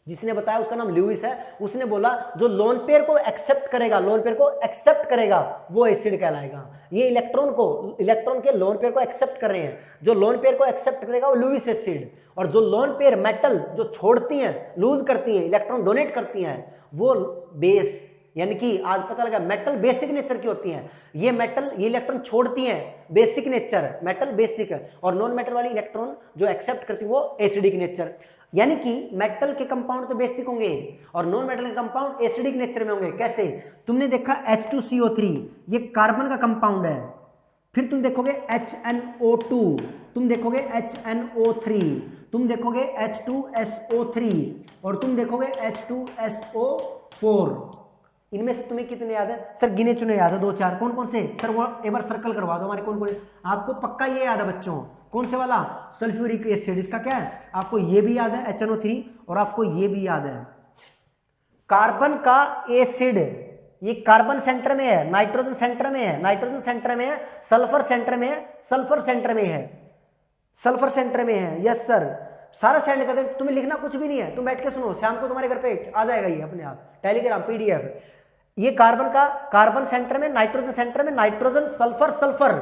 Speaker 2: जिसने बताया उसका नाम लुईस है, उसने बोला जो लोन पेयर को एक्सेप्ट करेगा, लोन पेयर को एक्सेप्ट करेगा वो एसिड कहलाएगा। ये इलेक्ट्रॉन को, इलेक्ट्रॉन के लोन पेयर को एक्सेप्ट कर रहे हैं, जो लोन पेयर को एक्सेप्ट करेगा वो लुईस एसिड, और जो लोन पेयर मेटल जो छोड़ती हैं, लूज करती हैं, इलेक्ट्रॉन डोनेट करती हैं, वो बेस, यानी कि आज पता लगा मेटल बेसिक नेचर की होती हैं, ये मेटल, ये इलेक्ट्रॉन छोड़ती हैं, बेसिक नेचर, मेटल बेसिक है, और नॉन मेटल वाली इलेक्ट्रॉन जो एक्सेप्ट करती है वो एसिडिक नेचर। यानी कि मेटल के कंपाउंड तो बेसिक होंगे और नॉन मेटल के कंपाउंड एसिडिक नेचर में होंगे। कैसे, तुमने देखा H2CO3 ये कार्बन का कंपाउंड है, फिर तुम देखोगे HNO2, तुम देखोगे HNO3, तुम देखोगे H2SO3 और तुम देखोगे H2SO4। इनमें से तुम्हें कितने याद है सर, गिने चुने याद है 2-4, कौन कौन से सर, वो एक बार सर्कल करवा दो हमारे, कौन कौन आपको पक्का ये याद है बच्चों, कौन से वाला, सल्फ्यूरिक एसिड, इसका क्या है आपको ये भी याद है HNO3, और आपको ये भी याद है कार्बन का एसिड, ये कार्बन सेंटर में है, नाइट्रोजन सेंटर में है, नाइट्रोजन सेंटर में है, सल्फर सेंटर में है, सल्फर सेंटर में है, सल्फर सेंटर में है, यस सर, सारा सेंड कर दे, तुम्हें लिखना कुछ भी नहीं है, तुम बैठ के सुनो, शाम को तुम्हारे घर पे आ जाएगा ये अपने आप, टेलीग्राम PDF। ये कार्बन का, कार्बन सेंटर में, नाइट्रोजन सेंटर में, नाइट्रोजन सल्फर सल्फर,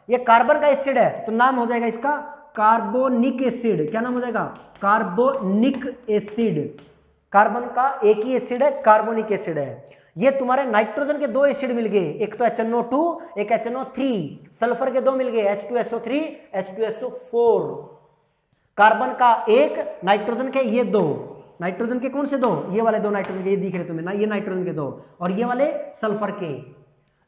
Speaker 2: ये कार्बन का एसिड है तो नाम हो जाएगा इसका कार्बोनिक एसिड। क्या नाम हो जाएगा, कार्बोनिक एसिड। कार्बन का एक ही एसिड है, कार्बोनिक एसिड है। ये तुम्हारे नाइट्रोजन के 2 एसिड मिल गए, एक तो HNO2 एक HNO3, सल्फर के 2 मिल गए H2SO3 H2SO4, कार्बन का एक, नाइट्रोजन के ये 2, नाइट्रोजन के कौन से 2, ये वाले 2 नाइट्रोजन के, ये दिख रहे तुम्हें ना, ये नाइट्रोजन के 2 और ये वाले सल्फर के।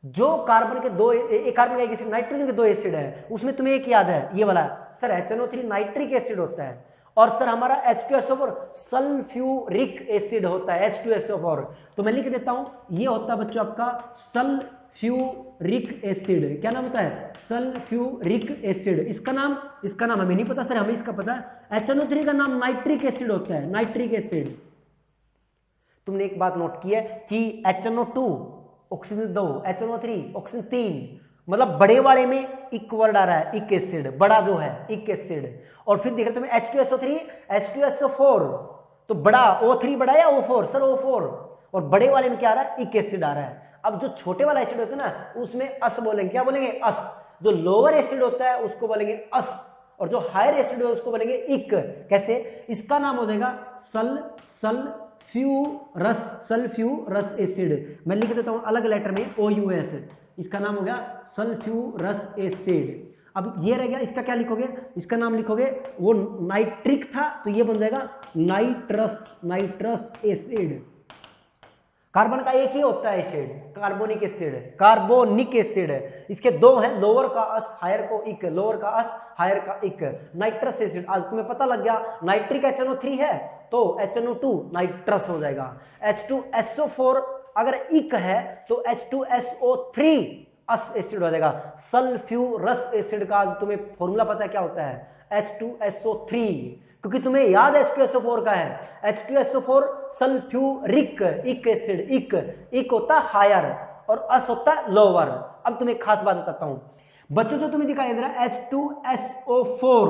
Speaker 2: जो कार्बन के 2, एक कार्बन का एक एसिड, नाइट्रोजन के 2 एसिड है, उसमें तुम्हें एक याद है ये वाला सर HNO3 नाइट्रिक एसिड होता है, और सर हमारा H2SO4 सल्फ्यूरिक एसिड होता है, H2SO4। तो मैं लिख देता हूं, ये होता है बच्चों आपका सल्फ्यूरिक एसिड। क्या नाम होता है, सल्फ्यूरिक एसिड। इसका नाम हमें नहीं पता सर, हमें इसका पता है HNO3 का नाम नाइट्रिक एसिड होता है, नाइट्रिक एसिड। तुमने एक बात नोट की है कि HNO2 ऑक्सीजन 2, HNO3 ऑक्सीजन 3, मतलब बड़े वाले में इक वर्ड आ रहा है, इक एसिड, बड़ा जो है इक एसिड। और फिर देख रहे तुम्हें H2SO3 H2SO4, तो बड़ा O3 बड़ा या O4 सर, O4, और बड़े वाले में क्या आ रहा है, इक एसिड आ रहा है। अब जो छोटे वाला एसिड होता है ना उसमें अस बोलेंगे, क्या बोलेंगे, अस। जो लोअर एसिड होता है उसको बोलेंगे अस, और जो हायर एसिड है उसको बोलेंगे इक। कैसे, इसका नाम हो जाएगा सल्फ्यूरस एसिड। मैं लिख देता हूं अलग लेटर में OUS, इसका नाम हो गया सल्फ्यूरस एसिड। अब ये रह गया, इसका क्या लिखोगे, इसका नाम लिखोगे, वो नाइट्रिक था तो ये बन जाएगा नाइट्रस एसिड। कार्बन का एक ही होता है एसिड, कार्बोनिक एसिड। इसके दो हैं, लोअर का अस हायर को इक, लोअर का अस हायर का इक। नाइट्रस एसिड, आज तुम्हें पता लग गया, नाइट्रिक HNO3 है तो HNO2 नाइट्रस हो जाएगा। H2SO4 अगर इक है तो H2SO3 अस एसिड हो जाएगा। सल्फ्यूरस एसिड का आज तुम्हें फॉर्मूला पता है क्या होता है, H2SO3, क्योंकि तुम्हें याद H2SO4 का है, H2SO4 सल्फ्यूरिक इक एसिड, इक होता है हायर और अस होता है लोअर। अब तुम्हें खास बात बताता हूं बच्चों, जो तुम्हें दिखाई दे रहा है H2SO4,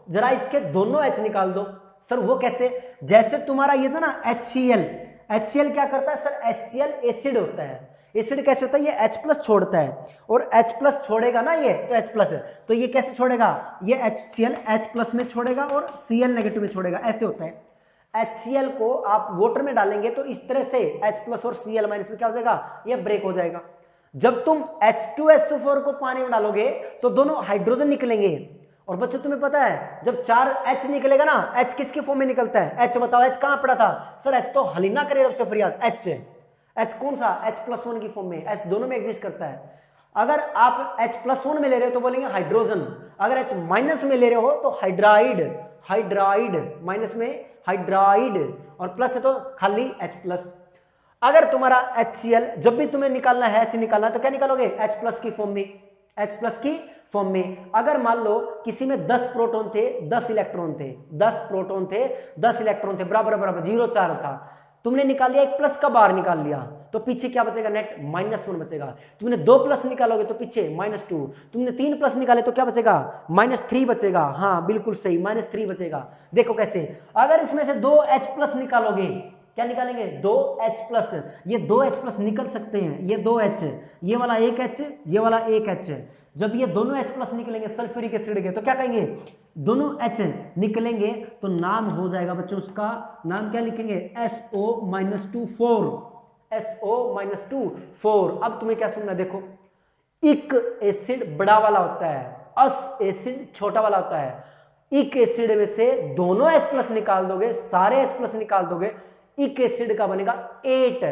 Speaker 2: जरा इसके दोनों H निकाल दो। सर वो कैसे, जैसे तुम्हारा ये था ना HCl क्या करता है सर, HCl एसिड होता है। एसिड कैसे होता है, ये H+ छोड़ता है, और H+ छोड़ेगा ना ये तो H+, तो ये कैसे छोड़ेगा, ये HCl H+ में छोड़ेगा और Cl नेगेटिव में छोड़ेगा, ऐसे होता है। HCl को आप वाटर में डालेंगे तो इस तरह से H+ और Cl- में क्या हो जाएगा, ये ब्रेक हो जाएगा। जब तुम H2SO4 को पानी में डालोगे तो दोनों हाइड्रोजन निकलेंगे, और बच्चों तुम्हें पता है जब 4 H निकलेगा ना, H किसके फॉर्म में निकलता है, H बताओ, H कहां पड़ा था सर, H तो हल ही ना करे रब से फरियाद, H कौन सा, H+1 की फॉर्म में, H दोनों में एग्जिस्ट करता है। अगर आप H+1 में ले रहे हो तो बोलेंगे हाइड्रोजन, अगर H- में ले रहे हो तो हाइड्राइड, माइनस में हाइड्राइड, और प्लस है तो खाली H+। अगर तुम्हारा HCl जब भी तुम्हें निकालना है, H निकालना है तो क्या निकालोगे, H+ की फॉर्म में, H+ की फॉर्म में। अगर मान लो किसी में 10 प्रोटॉन थे 10 इलेक्ट्रॉन थे, 10 प्रोटॉन थे 10 इलेक्ट्रॉन थे, बराबर बराबर 0 4 था, तुमने निकाल लिया, एक प्लस का बाहर निकाल लिया तो पीछे क्या बचेगा, नेट -1 बचेगा। तुमने 2 प्लस निकालोगे तो पीछे -2, तुमने 3 प्लस निकाले तो क्या बचेगा, -3 बचेगा। हाँ बिल्कुल सही, -3 बचेगा। देखो कैसे, अगर इसमें से 2 H+ निकालोगे, क्या निकालेंगे, 2 H+, ये 2 H+ निकल सकते हैं, ये 2 H, ये वाला 1 H, ये वाला 1 H। जब ये दोनों H+ निकलेंगे सल्फ्यूरिक एसिड के तो क्या कहेंगे, दोनों H निकलेंगे तो नाम हो जाएगा बच्चों, उसका नाम क्या लिखेंगे, SO-24, SO-24। अब तुम्हें क्या सुनना, देखो, इक एसिड बड़ा वाला होता है, अस एसिड छोटा वाला होता है। इक एसिड में से दोनों H+ निकाल दोगे, सारे H+ निकाल दोगे, इक एसिड का बनेगा 8।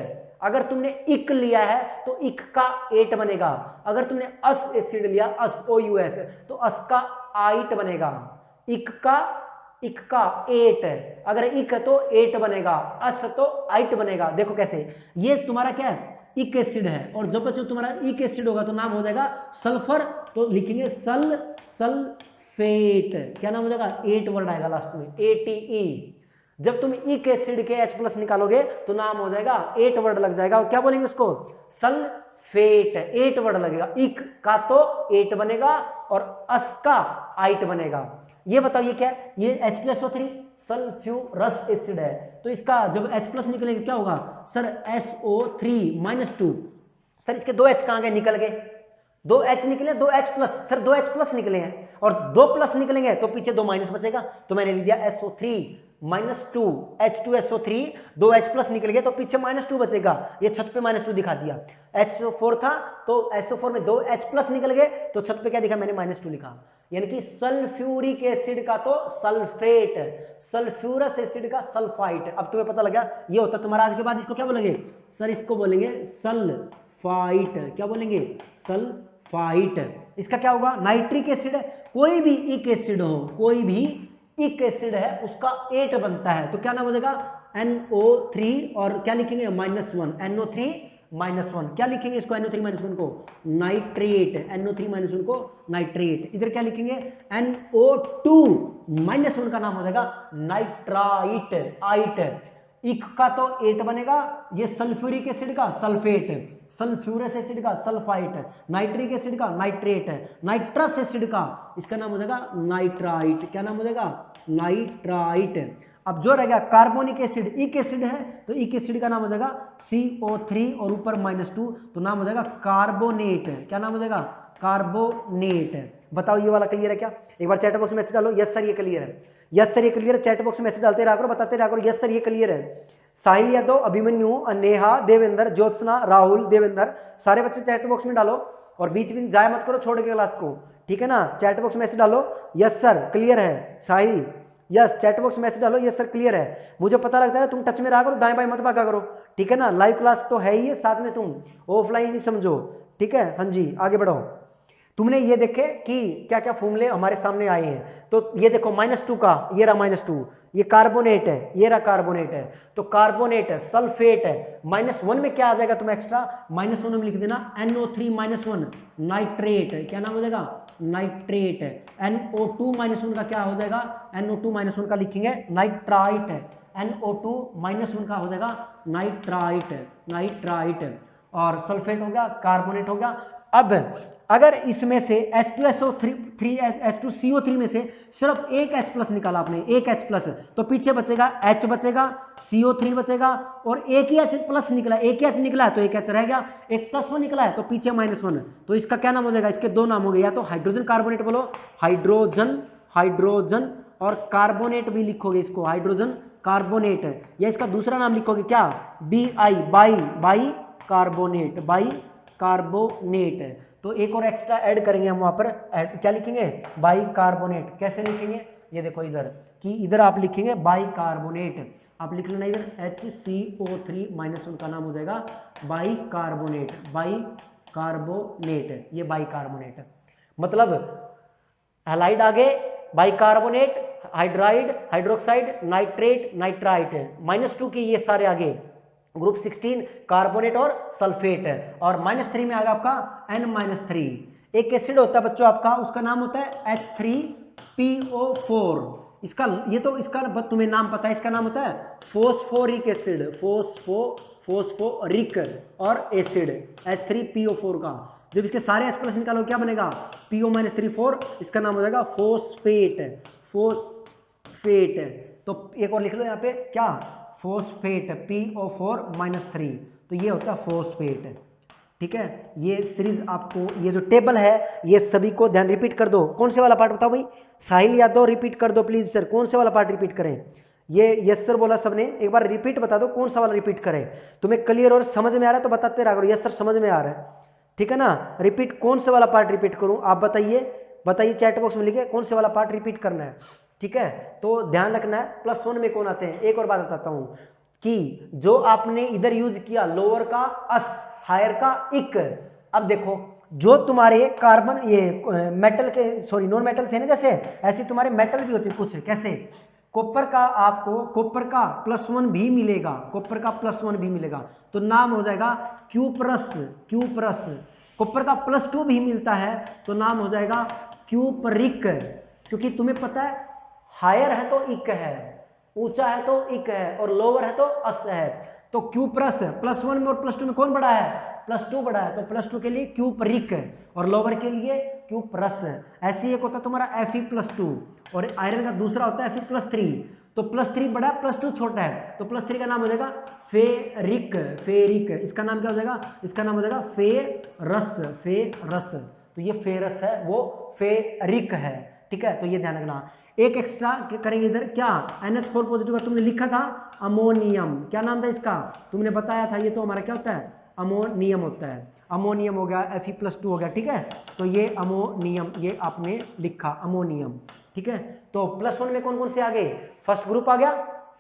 Speaker 2: अगर तुमने इक लिया है तो इक का 8 बनेगा, अगर तुमने अस एसिड लिया, अस OUS, तो अस का 8 बनेगा। इक का 8, अगर इक तो 8 बनेगा, अस तो 8 बनेगा। देखो कैसे, ये तुम्हारा क्या है, इक एसिड है, और जब बच्चों तुम्हारा इक एसिड होगा तो नाम हो जाएगा सल्फर, तो लिखेंगे सल्फेट। क्या नाम हो जाएगा, 8 वर्ड आएगा लास्ट में, ATE। जब तुम इक एसिड के H+ निकालोगे तो नाम हो जाएगा, 8 वर्ड लग जाएगा, और क्या बोलेंगे उसको, सल्फेट, 8 वर्ड लगेगा। इक का तो 8 बनेगा और अस का 8 बनेगा। ये बताओ ये क्या है, ये H+SO3 सल्फ्यूरस एसिड है, तो इसका जब H+ निकलेगा क्या होगा सर, SO3-2। सर इसके 2 H कहां गए, निकल गए, 2 H निकले, 2 H+, सर 2 H+ निकले हैं, और 2 प्लस निकलेंगे तो पीछे 2 माइनस बचेगा, तो मैंने लिख दिया SO3-2, H2SO3, 2 H+ निकल गए तो पीछे -2 बचेगा, ये छत पे -2 दिखा दिया। SO4 था तो SO4 में 2 H+ निकल गए तो छत पे क्या दिखा, मैंने -2 लिखा, यानी कि सल्फ्यूरिक एसिड का तो सल्फेट, सल्फ्यूरस एसिड का सल्फाइट। अब तुम्हें पता लगा, ये होता तुम्हारा, आज के बाद इसको क्या बोलेंगे सर, इसको बोलेंगे सल्फाइट। क्या बोलेंगे, सल्फाइट। इसका क्या होगा, नाइट्रिक एसिड है, कोई भी इक एसिड हो, कोई भी इक एसिड है उसका 8 बनता है, तो क्या नाम हो जाएगा, NO3, और क्या लिखेंगे -1, NO3-1, क्या लिखेंगे इसको, NO3-1 को नाइट्रेट, NO3-1 को नाइट्रेट। इधर क्या लिखेंगे, NO2-1 का नाम हो जाएगा नाइट्राइट, आइट। इक का तो 8 बनेगा, ये सल्फ्यूरिक एसिड का सल्फेट, सल्फ्यूरस एसिड का सल्फाइट, नाइट्रिक एसिड का नाइट्रेट, नाइट्रस एसिड का इसका नाम हो जाएगा नाइट्राइट। क्या नाम हो जाएगा, नाइट्राइट। अब जो रह गया कार्बोनिक एसिड, इक एसिड है तो इक एसिड का नाम हो जाएगा CO3 और ऊपर -2 तो नाम हो जाएगा कार्बोनेट। क्या नाम हो जाएगा? कार्बोनेट। बताओ ये वाला क्लियर है क्या? एक बार चैट बॉक्स में मैसेज डालो यस सर ये क्लियर है, यस सर ये क्लियर है। चैट बॉक्स में मैसेज डालते रहा करो, बताते रहा करो यस सर ये क्लियर है। साहिल यादव, अभिमन्यु, नेहा, देवेंद्र, ज्योत्सना, राहुल, देवेंद्र, सारे बच्चे चैट बॉक्स में डालो और बीच में जाया मत करो छोड़ के क्लास को, ठीक है ना। चैट बॉक्स में मैसेज डालो यस सर क्लियर है। साहिल यस, चैट बॉक्स में मैसेज डालो यस सर क्लियर है। मुझे पता लगता है तुम टच में रहा करो, दाएं बाएं मत भागा करो, ठीक है ना। लाइव क्लास तो है ही है, साथ में तुम ऑफलाइन नहीं समझो, ठीक है। हाँ जी आगे बढ़ो। तुमने ये देखे कि क्या क्या फॉर्मूले हमारे सामने आए हैं, तो ये देखो -2 का, ये रहा -2, ये कार्बोनेट है, ये रहा कार्बोनेट है, तो कार्बोनेट है, सल्फेट है। -1 में क्या आ जाएगा तुम एक्स्ट्रा, -1 में लिख देना NO3-1 नाइट्रेट है। क्या नाम हो जाएगा? नाइट्रेट है। NO2-1 का क्या हो जाएगा? NO2-1 का लिखेंगे नाइट्राइट है। NO2-1 का हो जाएगा नाइट्राइट है, नाइट्राइट है। और सल्फेट हो गया, कार्बोनेट हो गया। अब अगर इसमें से H2SO3 में से सिर्फ एक H+ निकाला आपने, एक H+, तो पीछे बचेगा H बचेगा, CO3 बचेगा और एक ही H+ निकला, एक ही H निकला है तो एक H रह गया, एक +1 निकला है तो पीछे -1। तो इसका क्या नाम हो जाएगा? इसके दो नाम हो गए, या तो हाइड्रोजन कार्बोनेट बोलो, हाइड्रोजन, हाइड्रोजन, और कार्बोनेट भी लिखोगे इसको हाइड्रोजन कार्बोनेट, या इसका दूसरा नाम लिखोगे क्या? BI, by carbonate, by carbonate. तो एक और एक्स्ट्रा ऐड करेंगे हम वहां पर, क्या लिखेंगे? By carbonate. कैसे लिखेंगे? ये देखो इधर कि इधर आप लिखेंगे बाई कार्बोनेट, आप लिख लेना इधर HCO3-1 का नाम हो जाएगा बाई कार्बोनेट, बाई कार्बोनेट, ये बाई कार्बोनेट। मतलब हैलाइड आगे, by carbonate, hydride, hydroxide, nitrate, nitrite, -2 की ये सारे आगे ग्रुप 16 कार्बोनेट और सल्फेट है। और -3 में आएगा आपका N-3। एक एसिड होता है बच्चों आपका, उसका नाम होता है H3PO4। इसका ये तो इसका तुम्हें नाम पता है, इसका नाम होता है फोस्फोरिक एसिड, फोस्फोरिक और एसिड H3PO4 का। जब इसके सारे H+ निकालो क्या बनेगा? PO-3 इसका नाम हो जाएगा फोस्फेट, फोस्फेट। तो एक और लिख लो यहाँ पे क्या? फोस्फेट, PO4-3, तो ये होता है फोस्फेट, ठीक है। ये सीरीज आपको, ये जो टेबल है ये सभी को ध्यान रिपीट कर दो। कौन से वाला पार्ट बताओ भाई? साहिल यादव रिपीट कर दो प्लीज सर, कौन से वाला पार्ट रिपीट करें? ये यस सर बोला सबने, एक बार रिपीट बता दो कौन सा वाला रिपीट करें। तुम्हें क्लियर और समझ में आ रहा है तो बताते रहा करो यस सर समझ में आ रहा है, ठीक है ना। रिपीट कौन से वाला पार्ट रिपीट करूं आप बताइए, बताइए चैट बॉक्स में लिखे कौन से वाला पार्ट रिपीट करना है, ठीक है। तो ध्यान रखना है +1 में कौन आते हैं। एक और बात बताता हूं कि जो आपने इधर यूज किया लोअर का अस, हायर का इक। अब देखो जो तुम्हारे कार्बन ये मेटल के सॉरी नॉन मेटल थे ना, जैसे ऐसे तुम्हारे मेटल भी होते कुछ, कैसे? कॉपर का आपको कॉपर का +1 भी मिलेगा, कॉपर का +1 भी मिलेगा तो नाम हो जाएगा क्यूपरस, क्यूपरस। कॉपर का +2 भी मिलता है तो नाम हो जाएगा क्यूपरिक, क्योंकि तुम्हें पता है हायर है तो इक है, ऊंचा है तो इक है और लोअर है तो अस है। तो क्यूपरस +1 में और +2 में कौन बड़ा है? +2 बड़ा है, तो +2 के लिए क्यूपरिक और लोअर के लिए क्यूपरस। ऐसे एक होता है तुम्हारा Fe+2 और आयरन का दूसरा होता है Fe+3। तो +3 बड़ा है, +2 छोटा है, तो +3 का नाम हो जाएगा फेरिक, फेरिक। इसका नाम क्या हो जाएगा? इसका नाम हो जाएगा फेरस, फेरस। तो ये फेरस है, वो फेरिक है, ठीक है। तो ये ध्यान रखना। एक एक्स्ट्रा करेंगे इधर, क्या? NH4 पॉजिटिव का तुमने लिखा था अमोनियम, क्या नाम था इसका? तुमने बताया था, ये तो हमारा क्या होता है? अमोनियम होता है। अमोनियम हो गया, Fe+2 हो गया, ठीक है। तो ये अमोनियम, ये आपने लिखा अमोनियम, ठीक है। तो +1 में कौन कौन से आ गए? फर्स्ट ग्रुप आ गया,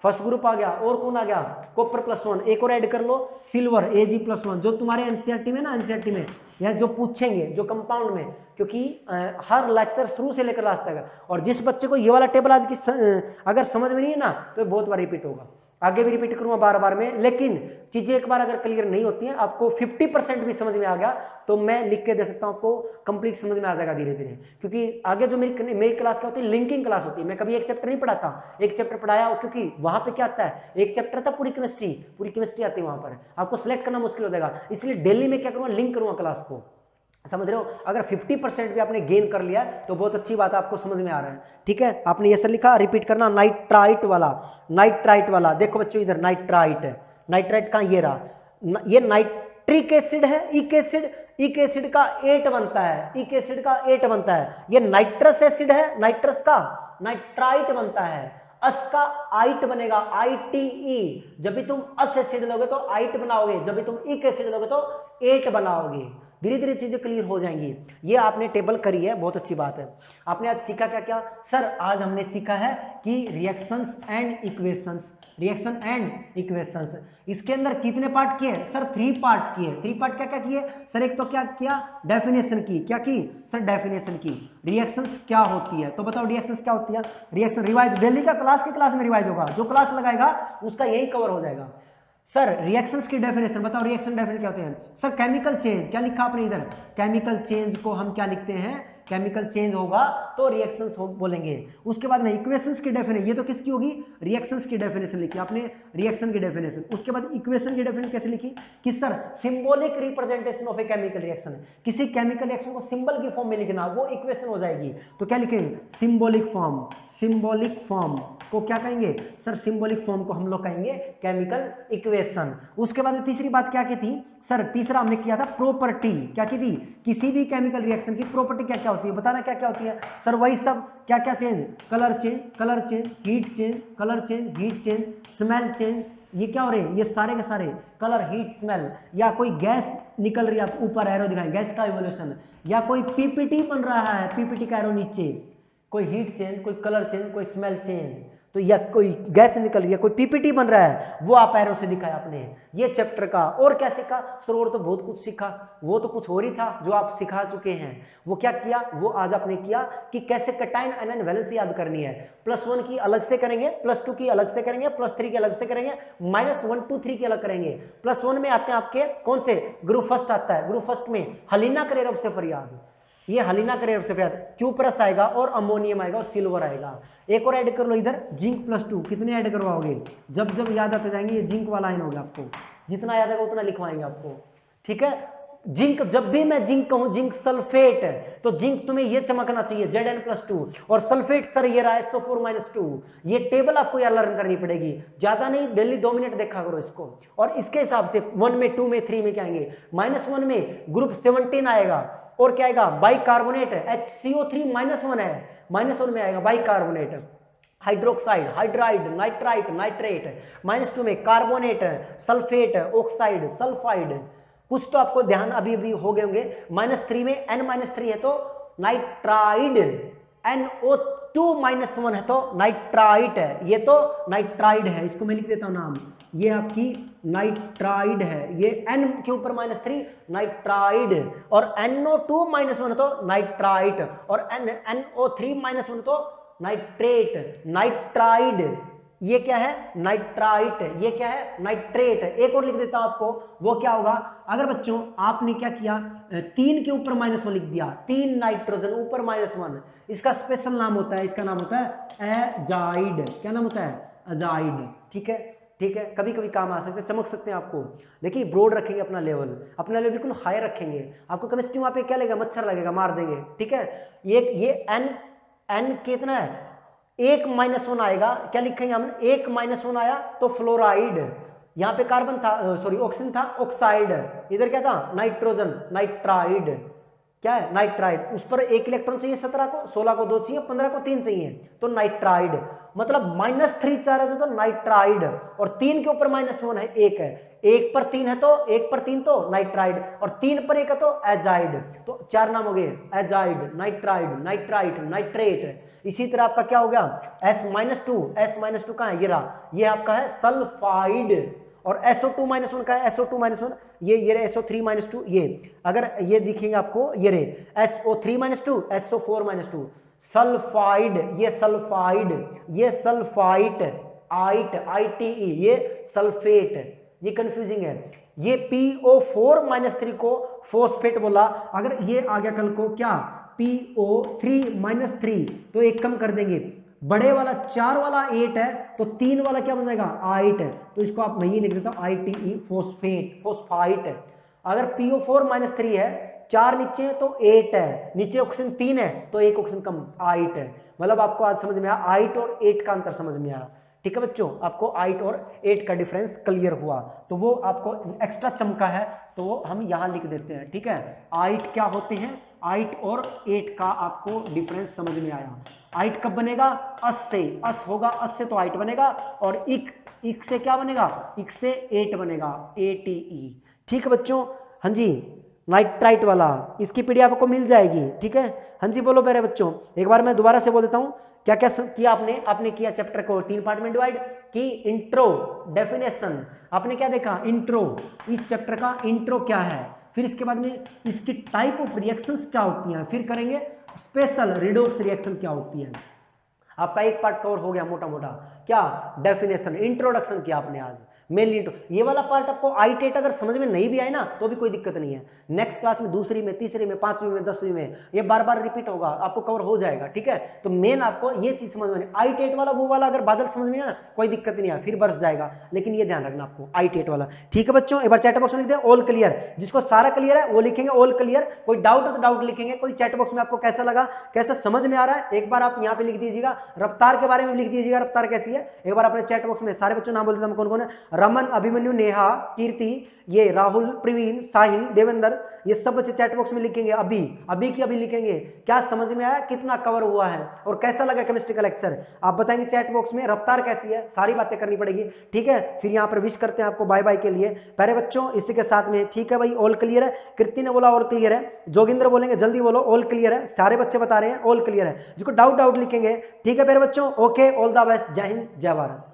Speaker 2: फर्स्ट ग्रुप आ गया, और कौन आ गया? कॉपर +1। एक और ऐड कर लो सिल्वर Ag+1, जो तुम्हारे एनसीईआरटी में ना, एनसीईआरटी में या जो पूछेंगे जो कंपाउंड में, क्योंकि हर लेक्चर शुरू से लेकर लास्ट तक, और जिस बच्चे को ये वाला टेबल आज की अगर समझ में नहीं है ना तो बहुत बार रिपीट होगा, आगे भी रिपीट करूंगा बार बार में। लेकिन चीजें एक बार अगर क्लियर नहीं होती हैं, आपको 50% भी समझ में आ गया तो मैं लिख के दे सकता हूं, आपको कंप्लीट समझ में आ जाएगा धीरे धीरे। क्योंकि आगे जो मेरी क्लास क्या होती है, लिंकिंग क्लास होती है। मैं कभी एक चैप्टर नहीं पढ़ाता, एक चैप्टर पढ़ाया, क्योंकि वहां पे क्या आता है, एक चैप्टर था पूरी केमिस्ट्री आती है, वहां पर आपको सिलेक्ट करना मुश्किल हो जाएगा। इसलिए डेली में क्या करूंगा, लिंक करूंगा क्लास को, समझ रहे हो? अगर 50% भी आपने गेन कर लिया तो बहुत अच्छी बात है, आपको समझ में आ रहा है। ठीक है, आपने ये सर लिखा, रिपीट करना, नाइट्राइट वाला, नाइट्राइट वाला। देखो बच्चों इधर नाइट्राइट है, नाइट्राइट कहाँ, ये रहा। ये नाइट्रिक एसिड है, इक एसिड, इक एसिड का 8 बनता है, इक एसिड का 8 बनता है। ये नाइट्रस एसिड है, नाइट्रस का नाइट्राइट बनता है, अस का आइट बनेगा, ITE। जब भी तुम अस एसिड लोगे तो आइट बनाओगे, जब भी तुम इक एसिड लोगे तो 8 बनाओगे। धीरे धीरे चीजें क्लियर हो जाएंगी। ये आपने टेबल करी है, बहुत अच्छी बात है। आपने आज सीखा क्या क्या सर? आज हमने सीखा है कि reactions and equations, reaction and equations, इसके अंदर कितने पार्ट किए सर? 3 पार्ट किए। 3 पार्ट क्या क्या किए सर? एक तो क्या किया, डेफिनेशन की। क्या की सर? डेफिनेशन की। रिएक्शंस क्या होती है तो बताओ, रिएक्शंस क्या होती है? रिएक्शन रिवाइज डेली का क्लास के क्लास में रिवाइज होगा, जो क्लास लगाएगा उसका यही कवर हो जाएगा। सर रिएक्शंस की डेफिनेशन बताओ, रिएक्शन डेफिनेशन क्या होते हैं सर? केमिकल चेंज, क्या लिखा आपने इधर? केमिकल चेंज को हम क्या लिखते हैं? केमिकल चेंज होगा तो रिएक्शंस बोलेंगे। उसके बाद में इक्वेशंस की डेफिनेशन, ये तो किसकी होगी? रिएक्शंस की डेफिनेशन लिखी आपने, रिएक्शन की डेफिनेशन। उसके बाद इक्वेशन की डेफिनेशन कैसे लिखी कि sir symbolic representation of a chemical reaction, किसी केमिकल रिएक्शन को सिंबल की फॉर्म में लिखना, वो इक्वेशन हो जाएगी। तो क्या लिखेंगे? Symbolic form. सिंबॉलिक फॉर्म को क्या कहेंगे सर? सिंबॉलिक फॉर्म को हम लोग कहेंगे केमिकल इक्वेशन। उसके बाद में तीसरी बात क्या की थी सर? तीसरा हमने किया था प्रॉपर्टी। क्या की थी? किसी भी केमिकल रिएक्शन की प्रॉपर्टी क्या क्या होती है, बताना क्या क्या होती है सर? वही सब क्या क्या change, colour change, colour change, heat change, colour change, heat change, smell change. ये क्या हो रहे हैं? ये सारे के सारे कलर, हीट, स्मेल, या कोई गैस निकल रही है, आप ऊपर एरो दिखाएं, गैस का इवोल्यूशन, या कोई पीपीटी बन रहा है, पीपीटी का एरो नीचे, कोई हीट चेंज, कोई कलर चेंज, कोई स्मेल चेंज, तो या कोई गैस निकल रही है, कोई पीपीटी बन रहा है, वो आप एरो से दिखाया आपने ये चैप्टर का। और क्या सीखा सर? और तो बहुत कुछ सीखा, वो तो कुछ और ही था जो आप सिखा चुके हैं। वो क्या किया? वो आज आपने किया कि कैसे कैटायन आयन वैलेंस याद करनी है। +1 की अलग से करेंगे, +2 की अलग से करेंगे, +3 की अलग से करेंगे, -1 2 3 की अलग करेंगे। +1 में आते हैं आपके कौन से? ग्रुप फर्स्ट आता है, ग्रुप फर्स्ट में हलीना करेरब से फरियाद, ये हलीना करेरब से फरियाद, क्यूप्रस आएगा और अमोनियम आएगा और सिल्वर आएगा। एक और ऐड कर लो इधर, जिंक +2, कितने ऐड करवाओगे? जब जब याद आते जाएंगे, ये जिंक वाला आयन हो गया, आपको जितना याद आएगा उतना लिखवाएंगे आपको। ठीक है, जिंक, जब भी मैं जिंक कहूं, जिंक सल्फेट, तो जिंक तुम्हें ये चमकना चाहिए, Zn+2, और सल्फेट सर ये रहा SO4-2। ये टेबल आपको यार लर्न करनी पड़ेगी, ज्यादा नहीं, डेली 2 मिनट देखा करो इसको। और इसके हिसाब से 1 में, 2 में, 3 में क्या आएंगे? -1 में ग्रुप 17 आएगा, और क्या आएगा? बाइकार्बोनेट, HCO3-1 है, -1 में आएगा bicarbonate, hydroxide, hydride, nitrite, nitrate, -2 में कार्बोनेट, सल्फेट, ऑक्साइड, सल्फाइड। कुछ तो आपको ध्यान अभी अभी हो गए होंगे। -3 में N-3 है तो नाइट्राइड, NO2-1 है तो नाइट्राइट है, ये तो नाइट्राइड है, इसको मैं लिख देता हूं नाम, ये आपकी नाइट्राइड है, ये N के ऊपर -3 नाइट्राइड, और NO2-1 तो नाइट्राइट, और NO3-1 तो नाइट्रेट, नाइट्राइड। ये क्या है? नाइट्राइट। ये क्या है? नाइट्रेट। एक और लिख देता हूं आपको, वो क्या होगा? अगर बच्चों आपने क्या किया, 3 के ऊपर -1 लिख दिया, 3 नाइट्रोजन ऊपर -1, इसका स्पेशल नाम होता है, इसका नाम होता है एजाइड। क्या नाम होता है? एजाइड। ठीक है, ठीक है, कभी कभी काम आ सकते हैं, चमक सकते हैं आपको। देखिए ब्रॉड रखेंगे अपना लेवल, अपना लेवल बिल्कुल हाई रखेंगे। आपको केमिस्ट्री वहां पे क्या लगेगा? मच्छर लगेगा, मार देंगे। ठीक है, ये एन कितना है? 1-1 आएगा, क्या लिखेंगे हम? 1-1 आया तो फ्लोराइड, यहाँ पे कार्बन था, सॉरी ऑक्सीजन था, ऑक्साइड, इधर क्या था? Nitrogen, nitride. क्या है? नाइट्राइड। उस पर 1 इलेक्ट्रॉन चाहिए 17 को, 16 को 2 चाहिए, 15 को 3 चाहिए, तो नाइट्राइड। मतलब -3 चार्ज है तो नाइट्राइड, और 3 के ऊपर -1 है, 1 है, 1 पर 3 है तो 1 पर 3 तो नाइट्राइड, और 3 पर 1 है तो एजाइड। तो 4 नाम हो गए, एजाइड, नाइट्राइड, नाइट्राइट, नाइट्रेट। इसी तरह आपका क्या हो गया? S-2 कहां है? ये रहा, ये आपका है सल्फाइड। और SO2-1 का है, SO2-1, ये रहे SO3-2, ये अगर ये दिखेंगे आपको, ये रहे SO3-2, SO4-2, सल्फाइड, ये सल्फाइड, ये सल्फाइट, आइट, ITE, ये सल्फेट। ये कंफ्यूजिंग है। ये PO4-3 को फॉस्फेट बोला, अगर ये आ गया कल को क्या? PO3-3, तो एक कम कर देंगे, बड़े वाला 4 वाला 8 है तो 3 वाला क्या बन जाएगा? 8 है, तो इसको आप मैं ये लिख देता हूं ITE, फॉस्फेट, फॉस्फाइट। अगर PO4-3 है 4 नीचे है तो 8 है, नीचे ऑप्शन 3 है तो एक ऑप्शन कम 8 है। मतलब आपको आज समझ में आया 8 और 8 का अंतर समझ में आया। ठीक है बच्चों, आपको 8 और 8 का डिफरेंस क्लियर हुआ, तो वो आपको एक्स्ट्रा चमका है तो वो हम यहाँ लिख देते हैं। ठीक है, 8 क्या होते हैं, 8 और 8 का आपको डिफरेंस समझ में आया। 8 कब बनेगा, अस से, अस होगा अस से तो 8 बनेगा, और इक से क्या बनेगा, इक से 8 बनेगा, ATE। ठीक है बच्चों, हाँ जी, नाइट्राइट वाला इसकी पीडीएफ आपको मिल जाएगी। ठीक है, हाँ जी बोलो मेरे बच्चों, एक बार मैं दोबारा से बोल देता हूँ। क्या क्या किया आपने किया चैप्टर को 3 पार्ट में डिवाइड की। इंट्रो, डेफिनेशन, आपने क्या देखा, इंट्रो, इस चैप्टर का इंट्रो क्या है, फिर इसके बाद में इसकी टाइप ऑफ रिएक्शंस क्या होती हैं, फिर करेंगे स्पेशल रिडॉक्स रिएक्शन क्या होती है। आपका एक पार्ट कवर हो गया मोटा मोटा, क्या, डेफिनेशन, इंट्रोडक्शन किया आपने आज मेनली। ये वाला पार्ट आपको आई अगर समझ में नहीं भी आए ना तो भी कोई दिक्कत नहीं है, नेक्स्ट क्लास में दूसरी में, तीसरी में, 5वीं में, 10वीं में ये बार बार रिपीट होगा, आपको कवर हो जाएगा। ठीक है, तो मेन आपको ये चीज समझ में, आई वाला वो वाला अगर बादल समझ में ना कोई दिक्कत नहीं है, फिर बरस जाएगा, लेकिन ये ध्यान रखना आपको आई वाला। ठीक है बच्चों, एक बार चैट बॉक्स में लिख दें ऑल क्लियर, जिसको सारा क्लियर है वो लिखेंगे ऑल क्लियर, कोई डाउट हो तो डाउट लिखेंगे, कोई चैट बॉक्स में आपको कैसा लगा, कैसा समझ में आ रहा है, एक बार आप यहाँ पे लिख दीजिएगा। रफ्तार के बारे में लिख दीजिएगा, रफ्तार कैसी है, एक बार अपने चैट बॉक्स में सारे बच्चों नाम बोल देता हूं कौन कौन है, रमन, अभिमन्यु, नेहा, कीर्ति, ये राहुल, प्रवीण, साहिल, देवेंद्र, ये सब बच्चे चैट बॉक्स में लिखेंगे। अभी की अभी लिखेंगे, क्या समझ में आया, कितना कवर हुआ है और कैसा लगा केमिस्ट्री का लेक्चर, आप बताएंगे चैट बॉक्स में। रफ्तार कैसी है, सारी बातें करनी पड़ेगी। ठीक है, फिर यहाँ पर विश करते हैं आपको बाय बाय के लिए प्यारे बच्चों, इसी के साथ में। ठीक है भाई, ऑल क्लियर है, कृति ने बोला ऑल क्लियर है, जोगिंद्र बोलेंगे जल्दी बोलो ऑल क्लियर है, सारे बच्चे बता रहे हैं ऑल क्लियर है, जिसको डाउट लिखेंगे। ठीक है प्यारे बच्चों, ओके, ऑल द बेस्ट, जय हिंद जय भारत।